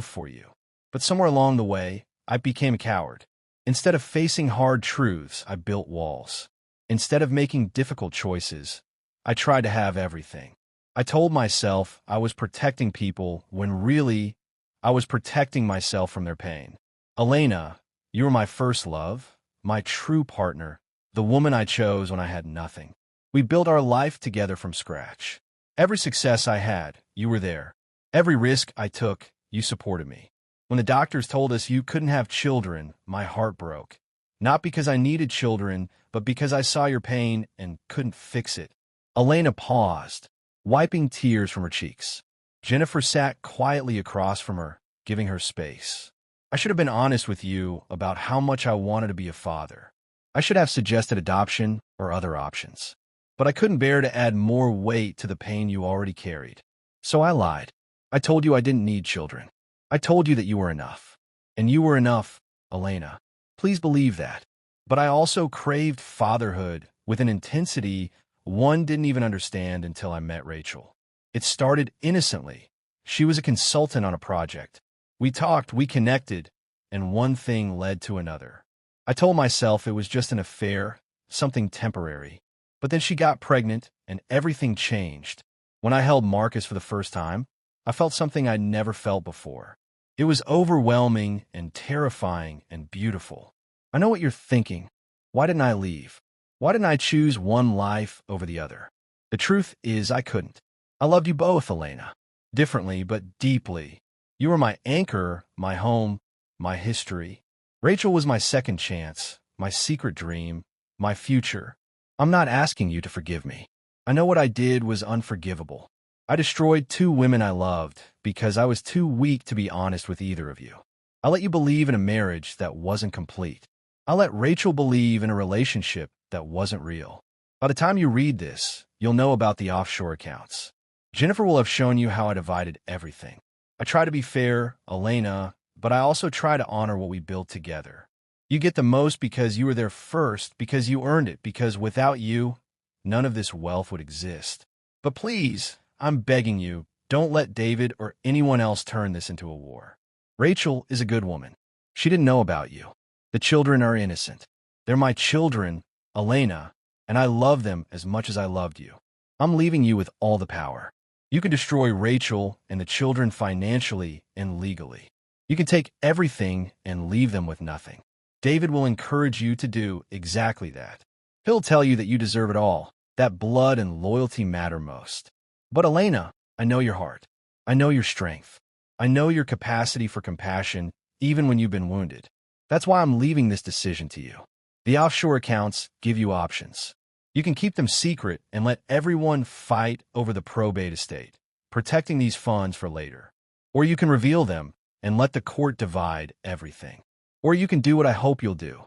for you. But somewhere along the way, I became a coward. Instead of facing hard truths, I built walls. Instead of making difficult choices, I tried to have everything. I told myself I was protecting people when really I was protecting myself from their pain. Elena, you were my first love, my true partner, the woman I chose when I had nothing. We built our life together from scratch. Every success I had, you were there. Every risk I took, you supported me. When the doctors told us you couldn't have children, my heart broke. Not because I needed children, but because I saw your pain and couldn't fix it. Elena paused, wiping tears from her cheeks. Jennifer sat quietly across from her, giving her space. I should have been honest with you about how much I wanted to be a father. I should have suggested adoption or other options. But I couldn't bear to add more weight to the pain you already carried. So I lied. I told you I didn't need children. I told you that you were enough. And you were enough, Elena. Please believe that. But I also craved fatherhood with an intensity one didn't even understand until I met Rachel. It started innocently. She was a consultant on a project. We talked, we connected, and one thing led to another. I told myself it was just an affair, something temporary. But then she got pregnant, and everything changed. When I held Marcus for the first time, I felt something I'd never felt before. It was overwhelming and terrifying and beautiful. I know what you're thinking. Why didn't I leave? Why didn't I choose one life over the other? The truth is I couldn't. I loved you both, Elena. Differently, but deeply. You were my anchor, my home, my history. Rachel was my second chance, my secret dream, my future. I'm not asking you to forgive me. I know what I did was unforgivable. I destroyed 2 women I loved because I was too weak to be honest with either of you. I let you believe in a marriage that wasn't complete. I let Rachel believe in a relationship that wasn't real. By the time you read this, you'll know about the offshore accounts. Jennifer will have shown you how I divided everything. I try to be fair, Elena, but I also try to honor what we built together. You get the most because you were there first, because you earned it, because without you, none of this wealth would exist. But please, I'm begging you, Don't let David or anyone else turn this into a war. Rachel is a good woman. She didn't know about you. The children are innocent. They're my children, Elena, and I love them as much as I loved you. I'm leaving you with all the power. You can destroy Rachel and the children financially and legally. You can take everything and leave them with nothing. David will encourage you to do exactly that. He'll tell you that you deserve it all, that blood and loyalty matter most. But Elena, I know your heart. I know your strength. I know your capacity for compassion, even when you've been wounded. That's why I'm leaving this decision to you. The offshore accounts give you options. You can keep them secret and let everyone fight over the probate estate, protecting these funds for later. Or you can reveal them and let the court divide everything. Or you can do what I hope you'll do.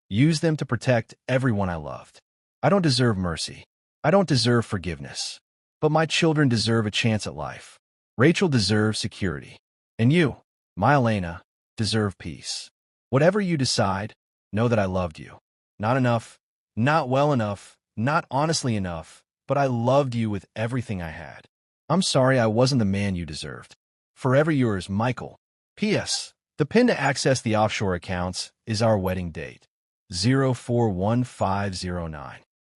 Use them to protect everyone I loved. I don't deserve mercy. I don't deserve forgiveness. But my children deserve a chance at life. Rachel deserves security. And you, my Elena, deserve peace. Whatever you decide, know that I loved you. Not enough, not well enough, not honestly enough, but I loved you with everything I had. I'm sorry I wasn't the man you deserved. Forever yours, Michael. P.S. The PIN to access the offshore accounts is our wedding date, 041509.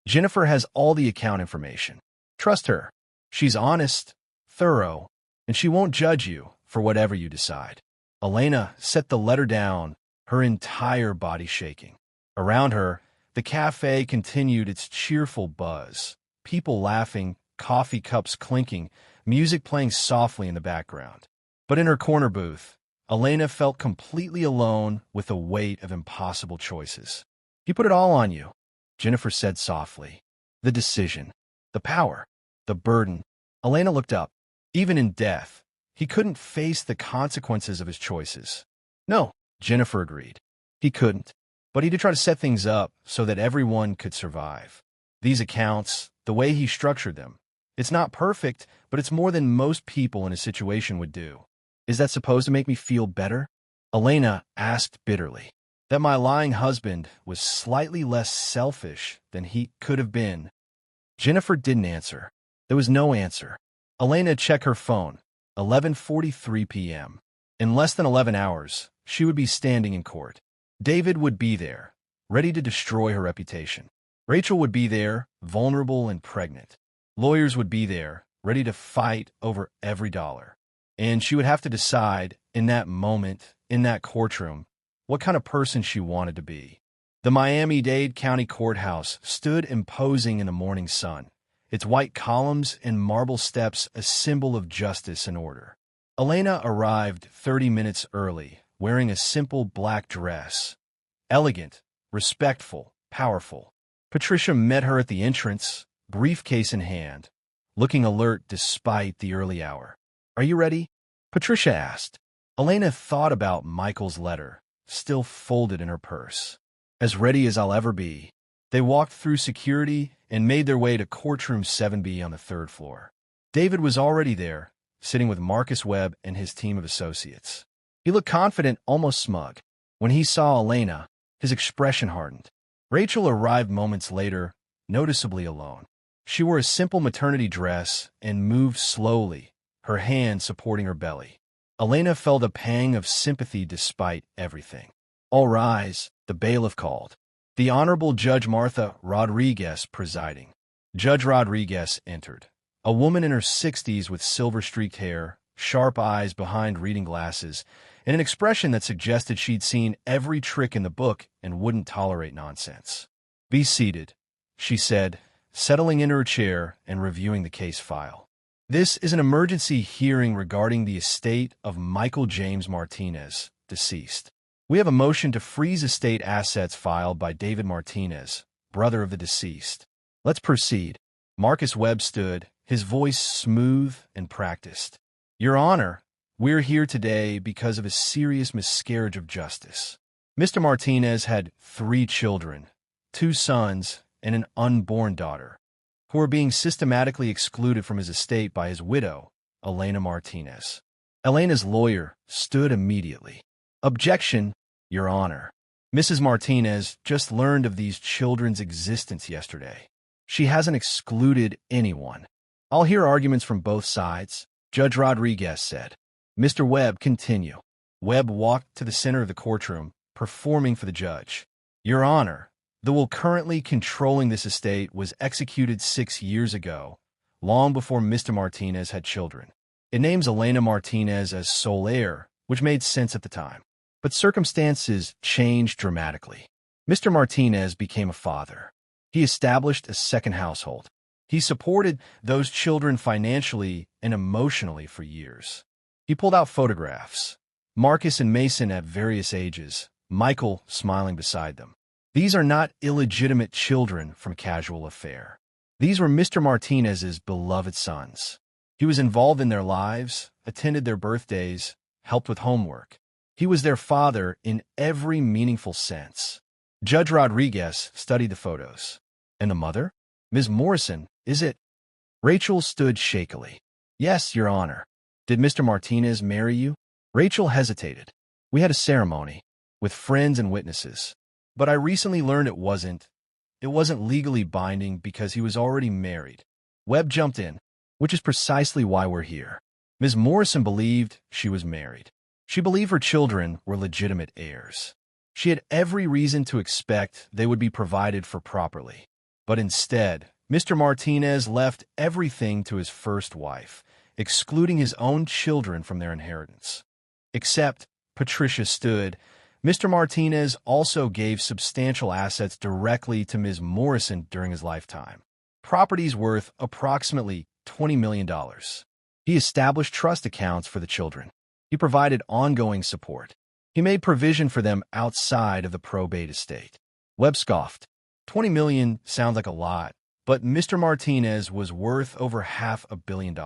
Jennifer has all the account information. Trust her. She's honest, thorough, and she won't judge you for whatever you decide. Elena set the letter down, her entire body shaking. Around her, the cafe continued its cheerful buzz, people laughing, coffee cups clinking, music playing softly in the background. But in her corner booth, Elena felt completely alone with the weight of impossible choices. He put it all on you, Jennifer said softly. The decision, the power, the burden. Elena looked up. Even in death, he couldn't face the consequences of his choices. No, Jennifer agreed. He couldn't, but he did try to set things up so that everyone could survive. These accounts, the way he structured them, it's not perfect, but it's more than most people in a situation would do. Is that supposed to make me feel better? Elena asked bitterly. That my lying husband was slightly less selfish than he could have been. Jennifer didn't answer. There was no answer. Elena checked her phone. 11:43 p.m. In less than 11 hours, she would be standing in court. David would be there, ready to destroy her reputation. Rachel would be there, vulnerable and pregnant. Lawyers would be there, ready to fight over every dollar. And she would have to decide, in that moment, in that courtroom, what kind of person she wanted to be. The Miami-Dade County Courthouse stood imposing in the morning sun, its white columns and marble steps a symbol of justice and order. Elena arrived 30 minutes early, wearing a simple black dress. Elegant, respectful, powerful. Patricia met her at the entrance, briefcase in hand, looking alert despite the early hour. Are you ready? Patricia asked. Elena thought about Michael's letter, still folded in her purse. As ready as I'll ever be. They walked through security and made their way to courtroom 7B on the third floor. David was already there, sitting with Marcus Webb and his team of associates. He looked confident, almost smug. When he saw Elena, his expression hardened. Rachel arrived moments later, noticeably alone. She wore a simple maternity dress and moved slowly, her hand supporting her belly. Elena felt a pang of sympathy despite everything. All rise, the bailiff called. The Honorable Judge Martha Rodriguez presiding. Judge Rodriguez entered. A woman in her 60s with silver-streaked hair, sharp eyes behind reading glasses, and an expression that suggested she'd seen every trick in the book and wouldn't tolerate nonsense. Be seated, she said, settling into her chair and reviewing the case file. This is an emergency hearing regarding the estate of Michael James Martinez, deceased. We have a motion to freeze estate assets filed by David Martinez, brother of the deceased. Let's proceed. Marcus Webb stood, his voice smooth and practiced. Your Honor, we're here today because of a serious miscarriage of justice. Mr. Martinez had 3 children, 2 sons, and an unborn daughter, who are being systematically excluded from his estate by his widow, Elena Martinez. Elena's lawyer stood immediately. Objection, Your Honor. Mrs. Martinez just learned of these children's existence yesterday. She hasn't excluded anyone. I'll hear arguments from both sides. Judge Rodriguez said. Mr. Webb, continue. Webb walked to the center of the courtroom, performing for the judge. Your Honor, the will currently controlling this estate was executed 6 years ago, long before Mr. Martinez had children. It names Elena Martinez as sole heir, which made sense at the time. But circumstances changed dramatically. Mr. Martinez became a father. He established a second household. He supported those children financially and emotionally for years. He pulled out photographs. Marcus and Mason at various ages, Michael smiling beside them. These are not illegitimate children from a casual affair. These were Mr. Martinez's beloved sons. He was involved in their lives, attended their birthdays, helped with homework. He was their father in every meaningful sense. Judge Rodriguez studied the photos. And the mother? Ms. Morrison, is it? Rachel stood shakily. Yes, Your Honor. Did Mr. Martinez marry you? Rachel hesitated. We had a ceremony, with friends and witnesses. But I recently learned it wasn't legally binding because he was already married. Webb jumped in, which is precisely why we're here. Ms. Morrison believed she was married. She believed her children were legitimate heirs. She had every reason to expect they would be provided for properly. But instead, Mr. Martinez left everything to his first wife, excluding his own children from their inheritance. Except, Patricia stood, Mr. Martinez also gave substantial assets directly to Ms. Morrison during his lifetime. Properties worth approximately $20 million. He established trust accounts for the children. He provided ongoing support. He made provision for them outside of the probate estate. Webb scoffed. $20 million sounds like a lot, but Mr. Martinez was worth over $500 million.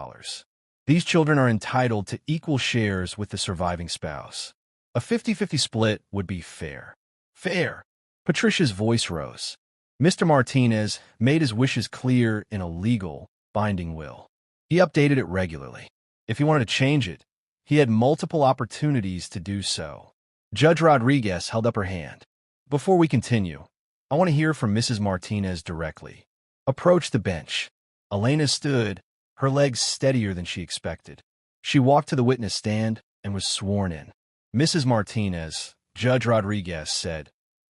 These children are entitled to equal shares with the surviving spouse. A 50-50 split would be fair. Fair. Patricia's voice rose. Mr. Martinez made his wishes clear in a legal, binding will. He updated it regularly. If he wanted to change it, he had multiple opportunities to do so. Judge Rodriguez held up her hand. Before we continue, I want to hear from Mrs. Martinez directly. Approach the bench. Elena stood, her legs steadier than she expected. She walked to the witness stand and was sworn in. Mrs. Martinez, Judge Rodriguez said,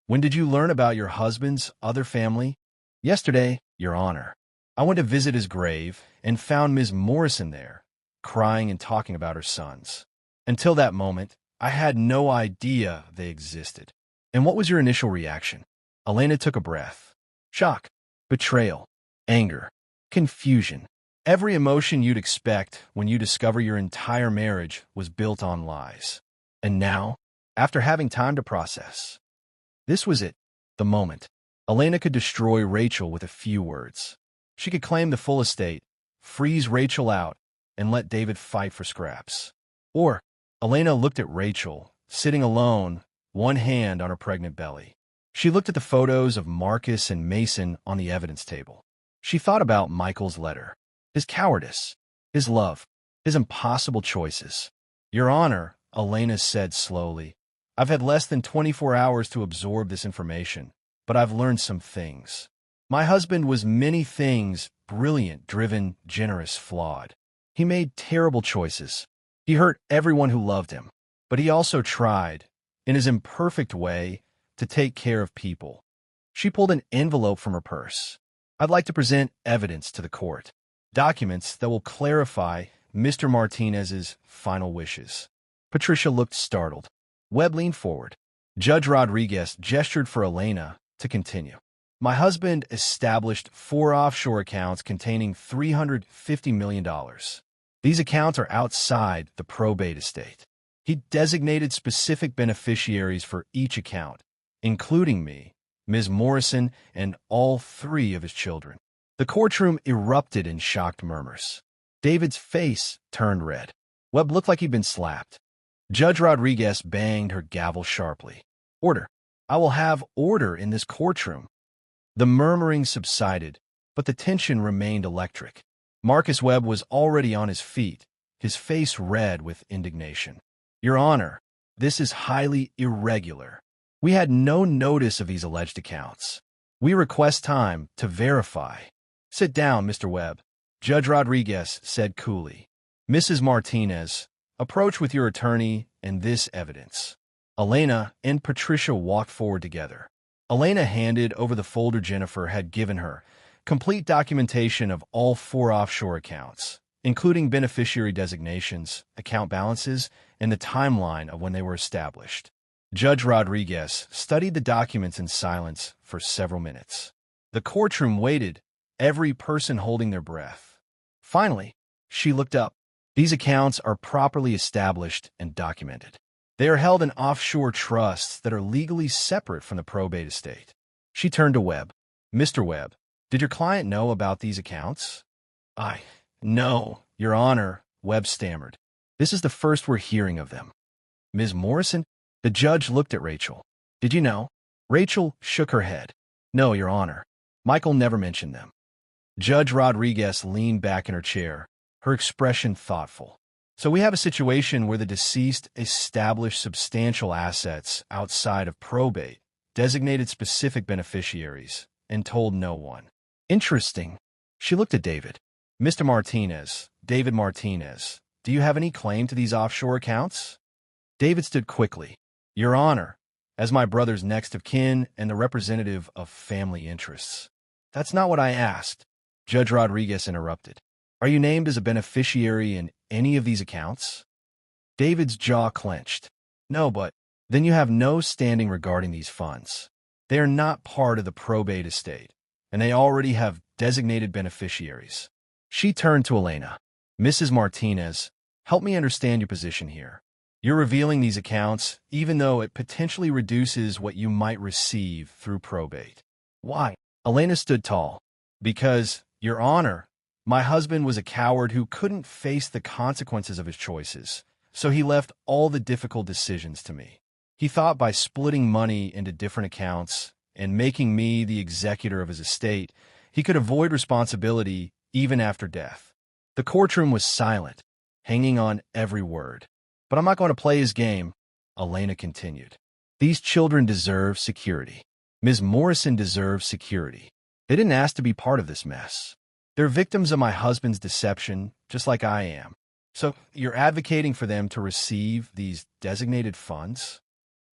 When did you learn about your husband's other family? Yesterday, Your Honor. I went to visit his grave and found Ms. Morrison there, crying and talking about her sons. Until that moment, I had no idea they existed. And what was your initial reaction? Elena took a breath. Shock, betrayal, anger, confusion. Every emotion you'd expect when you discover your entire marriage was built on lies. And now, after having time to process, this was it, the moment. Elena could destroy Rachel with a few words. She could claim the full estate, freeze Rachel out, and let David fight for scraps. Or, Elena looked at Rachel, sitting alone, one hand on her pregnant belly. She looked at the photos of Marcus and Mason on the evidence table. She thought about Michael's letter, his cowardice, his love, his impossible choices. Your Honor, Elena said slowly, I've had less than 24 hours to absorb this information, but I've learned some things. My husband was many things, brilliant, driven, generous, flawed. He made terrible choices. He hurt everyone who loved him, but he also tried, in his imperfect way, to take care of people. She pulled an envelope from her purse. I'd like to present evidence to the court, documents that will clarify Mr. Martinez's final wishes. Patricia looked startled. Webb leaned forward. Judge Rodriguez gestured for Elena to continue. My husband established 4 offshore accounts containing $350 million. These accounts are outside the probate estate. He designated specific beneficiaries for each account, including me, Ms. Morrison, and all 3 of his children. The courtroom erupted in shocked murmurs. David's face turned red. Webb looked like he'd been slapped. Judge Rodriguez banged her gavel sharply. Order. I will have order in this courtroom. The murmuring subsided, but the tension remained electric. Marcus Webb was already on his feet, his face red with indignation. Your Honor, this is highly irregular. We had no notice of these alleged accounts. We request time to verify. Sit down, Mr. Webb, Judge Rodriguez said coolly. Mrs. Martinez, approach with your attorney and this evidence. Elena and Patricia walked forward together. Elena handed over the folder Jennifer had given her, complete documentation of all 4 offshore accounts, including beneficiary designations, account balances, and the timeline of when they were established. Judge Rodriguez studied the documents in silence for several minutes. The courtroom waited, every person holding their breath. Finally, she looked up. These accounts are properly established and documented. They are held in offshore trusts that are legally separate from the probate estate. She turned to Webb. Mr. Webb, did your client know about these accounts? No, Your Honor, Webb stammered. This is the first we're hearing of them. Ms. Morrison? The judge looked at Rachel. Did you know? Rachel shook her head. No, Your Honor. Michael never mentioned them. Judge Rodriguez leaned back in her chair, her expression thoughtful. So we have a situation where the deceased established substantial assets outside of probate, designated specific beneficiaries, and told no one. Interesting. She looked at David. Mr. Martinez, David Martinez, do you have any claim to these offshore accounts? David stood quickly. Your Honor, as my brother's next of kin and the representative of family interests. That's not what I asked. Judge Rodriguez interrupted. Are you named as a beneficiary in any of these accounts? David's jaw clenched. No, but then you have no standing regarding these funds. They are not part of the probate estate, and they already have designated beneficiaries. She turned to Elena. Mrs. Martinez, help me understand your position here. You're revealing these accounts, even though it potentially reduces what you might receive through probate. Why? Elena stood tall. Because, Your Honor, my husband was a coward who couldn't face the consequences of his choices, so he left all the difficult decisions to me. He thought by splitting money into different accounts and making me the executor of his estate, he could avoid responsibility even after death. The courtroom was silent, hanging on every word. But I'm not going to play his game, Elena continued. These children deserve security. Ms. Morrison deserves security. They didn't ask to be part of this mess. They're victims of my husband's deception, just like I am. So you're advocating for them to receive these designated funds?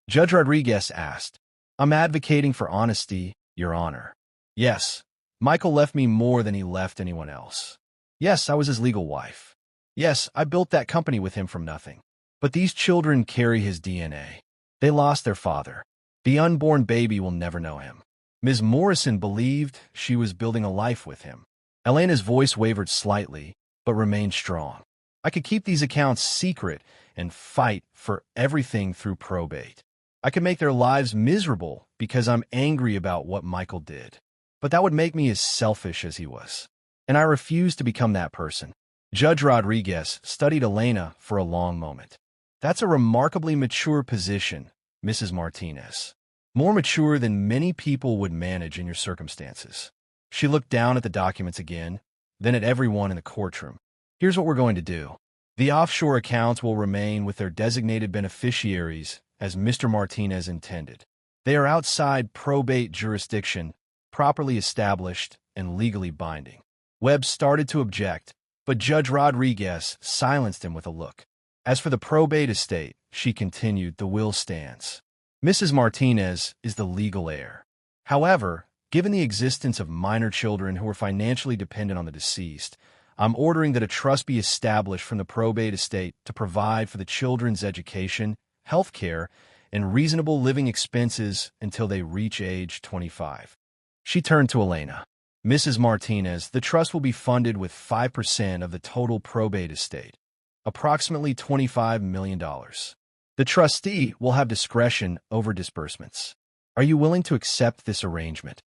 Judge Rodriguez asked. I'm advocating for honesty, Your Honor. Yes, Michael left me more than he left anyone else. Yes, I was his legal wife. Yes, I built that company with him from nothing. But these children carry his DNA. They lost their father. The unborn baby will never know him. Ms. Morrison believed she was building a life with him. Elena's voice wavered slightly, but remained strong. I could keep these accounts secret and fight for everything through probate. I could make their lives miserable because I'm angry about what Michael did. But that would make me as selfish as he was. And I refuse to become that person. Judge Rodriguez studied Elena for a long moment. That's a remarkably mature position, Mrs. Martinez. More mature than many people would manage in your circumstances. She looked down at the documents again, then at everyone in the courtroom. Here's what we're going to do. The offshore accounts will remain with their designated beneficiaries as Mr. Martinez intended. They are outside probate jurisdiction, properly established and legally binding. Webb started to object, but Judge Rodriguez silenced him with a look. As for the probate estate, she continued, the will stands. Mrs. Martinez is the legal heir. However, given the existence of minor children who are financially dependent on the deceased, I'm ordering that a trust be established from the probate estate to provide for the children's education, health care, and reasonable living expenses until they reach age 25. She turned to Elena. Mrs. Martinez, the trust will be funded with 5% of the total probate estate, approximately $25 million. The trustee will have discretion over disbursements. Are you willing to accept this arrangement?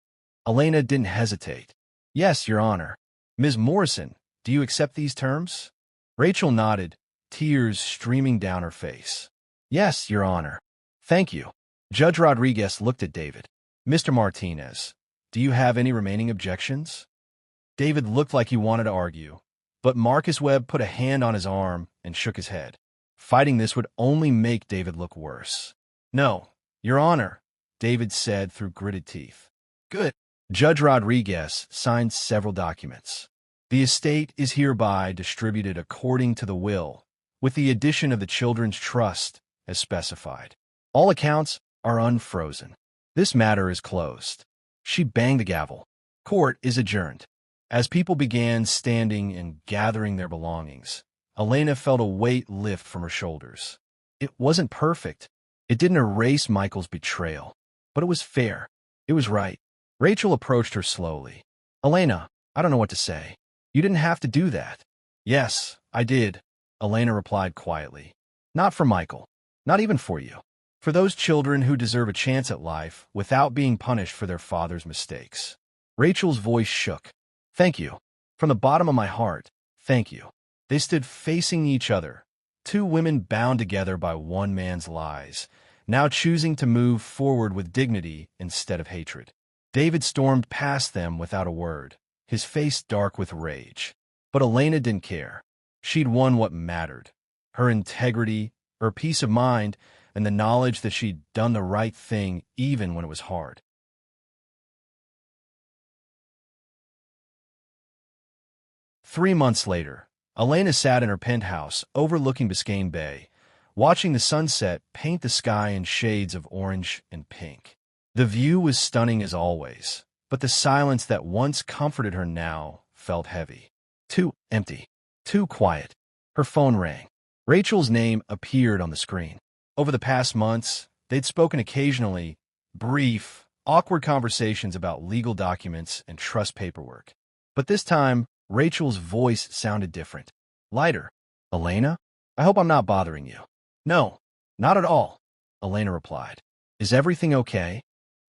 Elena didn't hesitate. Yes, Your Honor. Ms. Morrison, do you accept these terms? Rachel nodded, tears streaming down her face. Yes, Your Honor. Thank you. Judge Rodriguez looked at David. Mr. Martinez, do you have any remaining objections? David looked like he wanted to argue, but Marcus Webb put a hand on his arm and shook his head. Fighting this would only make David look worse. No, Your Honor, David said through gritted teeth. Good. Judge Rodriguez signed several documents. The estate is hereby distributed according to the will, with the addition of the children's trust as specified. All accounts are unfrozen. This matter is closed. She banged the gavel. Court is adjourned. As people began standing and gathering their belongings, Elena felt a weight lift from her shoulders. It wasn't perfect. It didn't erase Michael's betrayal, but it was fair. It was right. Rachel approached her slowly. Elena, I don't know what to say. You didn't have to do that. Yes, I did, Elena replied quietly. Not for Michael. Not even for you. For those children who deserve a chance at life without being punished for their father's mistakes. Rachel's voice shook. Thank you. From the bottom of my heart, thank you. They stood facing each other, two women bound together by one man's lies, now choosing to move forward with dignity instead of hatred. David stormed past them without a word, his face dark with rage. But Elena didn't care. She'd won what mattered. Her integrity, her peace of mind, and the knowledge that she'd done the right thing even when it was hard. Three months later, Elena sat in her penthouse overlooking Biscayne Bay, watching the sunset paint the sky in shades of orange and pink. The view was stunning as always, but the silence that once comforted her now felt heavy. Too empty. Too quiet. Her phone rang. Rachel's name appeared on the screen. Over the past months, they'd spoken occasionally, brief, awkward conversations about legal documents and trust paperwork. But this time, Rachel's voice sounded different. Lighter. Elena? I hope I'm not bothering you. No, not at all, Elena replied. Is everything okay?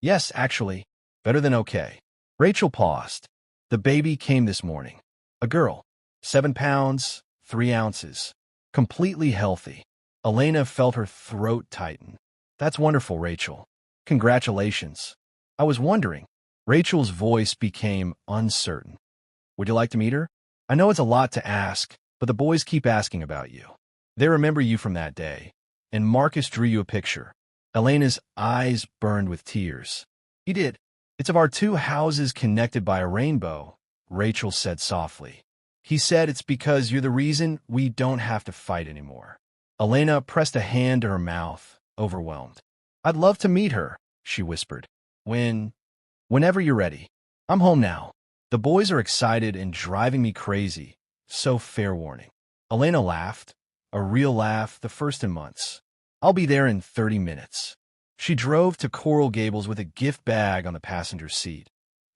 Yes, actually. Better than okay. Rachel paused. The baby came this morning. A girl. 7 pounds, 3 ounces. Completely healthy. Elena felt her throat tighten. That's wonderful, Rachel. Congratulations. I was wondering. Rachel's voice became uncertain. Would you like to meet her? I know it's a lot to ask, but the boys keep asking about you. They remember you from that day, and Marcus drew you a picture. Elena's eyes burned with tears. He did. It's of our 2 houses connected by a rainbow, Rachel said softly. He said it's because you're the reason we don't have to fight anymore. Elena pressed a hand to her mouth, overwhelmed. I'd love to meet her, she whispered. Whenever you're ready. I'm home now. The boys are excited and driving me crazy, so fair warning. Elena laughed, a real laugh, the first in months. I'll be there in 30 minutes. She drove to Coral Gables with a gift bag on the passenger seat.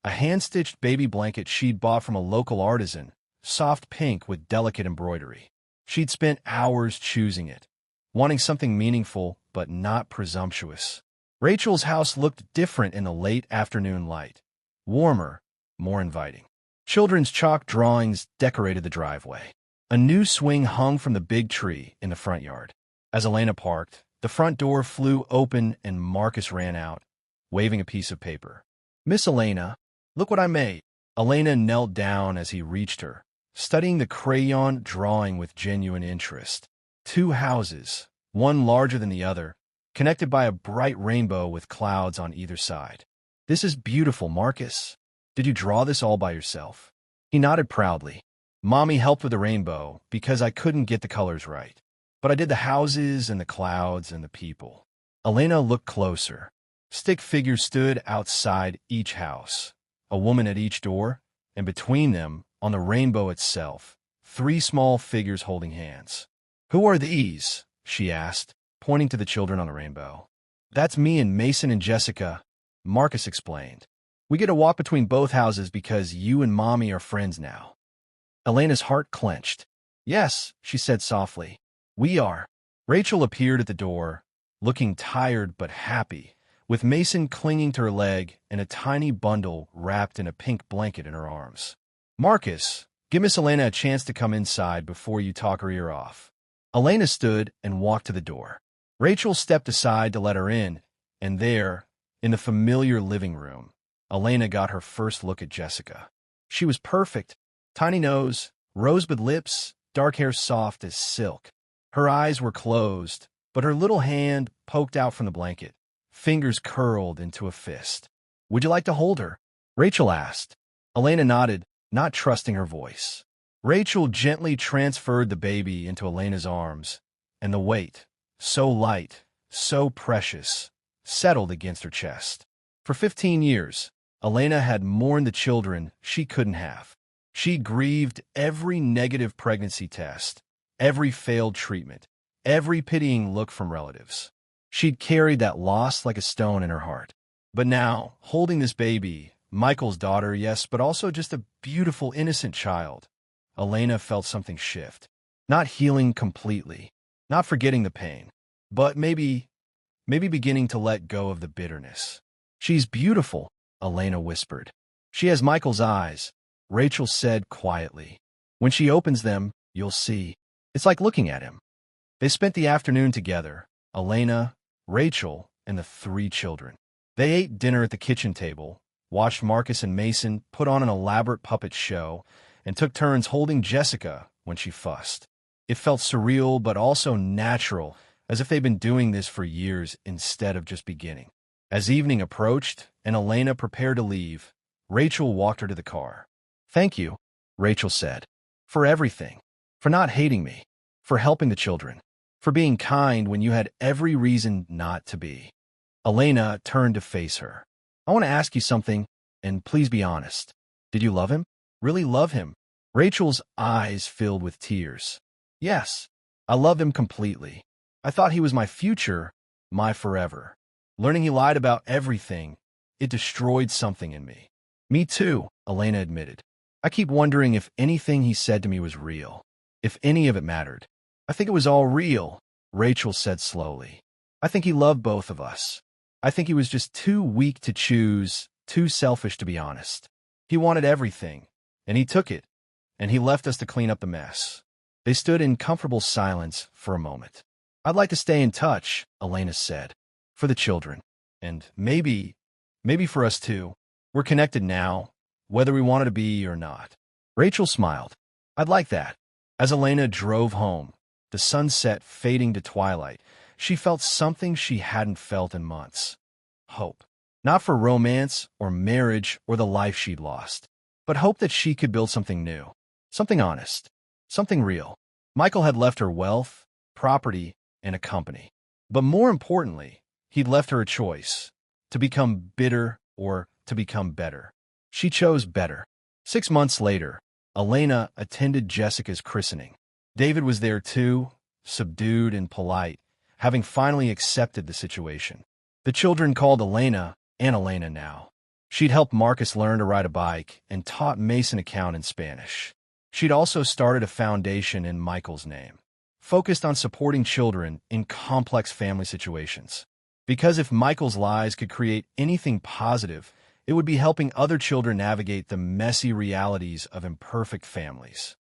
A hand-stitched baby blanket she'd bought from a local artisan, soft pink with delicate embroidery. She'd spent hours choosing it, wanting something meaningful but not presumptuous. Rachel's house looked different in the late afternoon light. Warmer, more inviting. Children's chalk drawings decorated the driveway. A new swing hung from the big tree in the front yard. As Elena parked, the front door flew open and Marcus ran out, waving a piece of paper. Miss Elena, look what I made. Elena knelt down as he reached her, studying the crayon drawing with genuine interest. 2 houses, one larger than the other, connected by a bright rainbow with clouds on either side. This is beautiful, Marcus. Did you draw this all by yourself? He nodded proudly. Mommy helped with the rainbow because I couldn't get the colors right. But I did the houses and the clouds and the people. Elena looked closer. Stick figures stood outside each house, a woman at each door, and between them, on the rainbow itself, 3 small figures holding hands. Who are these? She asked, pointing to the children on the rainbow. That's me and Mason and Jessica, Marcus explained. We get to walk between both houses because you and Mommy are friends now. Elena's heart clenched. Yes, she said softly. We are. Rachel appeared at the door, looking tired but happy, with Mason clinging to her leg and a tiny bundle wrapped in a pink blanket in her arms. Marcus, give Miss Elena a chance to come inside before you talk her ear off. Elena stood and walked to the door. Rachel stepped aside to let her in, and there, in the familiar living room, Elena got her first look at Jessica. She was perfect. Tiny nose, rosebud lips, dark hair soft as silk. Her eyes were closed, but her little hand poked out from the blanket, fingers curled into a fist. Would you like to hold her? Rachel asked. Elena nodded. not trusting her voice. Rachel gently transferred the baby into Elena's arms, and the weight, so light, so precious, settled against her chest. For 15 years, Elena had mourned the children she couldn't have. She grieved every negative pregnancy test, every failed treatment, every pitying look from relatives. She'd carried that loss like a stone in her heart. But now, holding this baby, Michael's daughter, yes, but also just a beautiful, innocent child, Elena felt something shift. Not healing completely, not forgetting the pain, but maybe beginning to let go of the bitterness. She's beautiful, Elena whispered. She has Michael's eyes, Rachel said quietly. When she opens them, you'll see. It's like looking at him. They spent the afternoon together, Elena, Rachel, and the 3 children. They ate dinner at the kitchen table, watched Marcus and Mason put on an elaborate puppet show, and took turns holding Jessica when she fussed. It felt surreal but also natural, as if they'd been doing this for years instead of just beginning. As evening approached and Elena prepared to leave, Rachel walked her to the car. "Thank you," Rachel said, "for everything, for not hating me, for helping the children, for being kind when you had every reason not to be." Elena turned to face her. "I want to ask you something, and please be honest. Did you love him? Really love him?" Rachel's eyes filled with tears. "Yes, I loved him completely. I thought he was my future, my forever. Learning he lied about everything, it destroyed something in me." "Me too," Elena admitted. "I keep wondering if anything he said to me was real, if any of it mattered." "I think it was all real," Rachel said slowly. "I think he loved both of us. I think he was just too weak to choose, too selfish to be honest. He wanted everything, and he took it, and he left us to clean up the mess." They stood in comfortable silence for a moment. "I'd like to stay in touch," Elena said, "for the children, and maybe for us too. We're connected now, whether we wanted to be or not." Rachel smiled. "I'd like that." As Elena drove home, the sunset fading to twilight, she felt something she hadn't felt in months. Hope. Not for romance or marriage or the life she'd lost, but hope that she could build something new, something honest, something real. Michael had left her wealth, property, and a company. But more importantly, he'd left her a choice, to become bitter or to become better. She chose better. 6 months later, Elena attended Jessica's christening. David was there too, subdued and polite, having finally accepted the situation. The children called Elena Aunt Elena now. She'd helped Marcus learn to ride a bike and taught Mason a count in Spanish. She'd also started a foundation in Michael's name, focused on supporting children in complex family situations. Because if Michael's lies could create anything positive, it would be helping other children navigate the messy realities of imperfect families.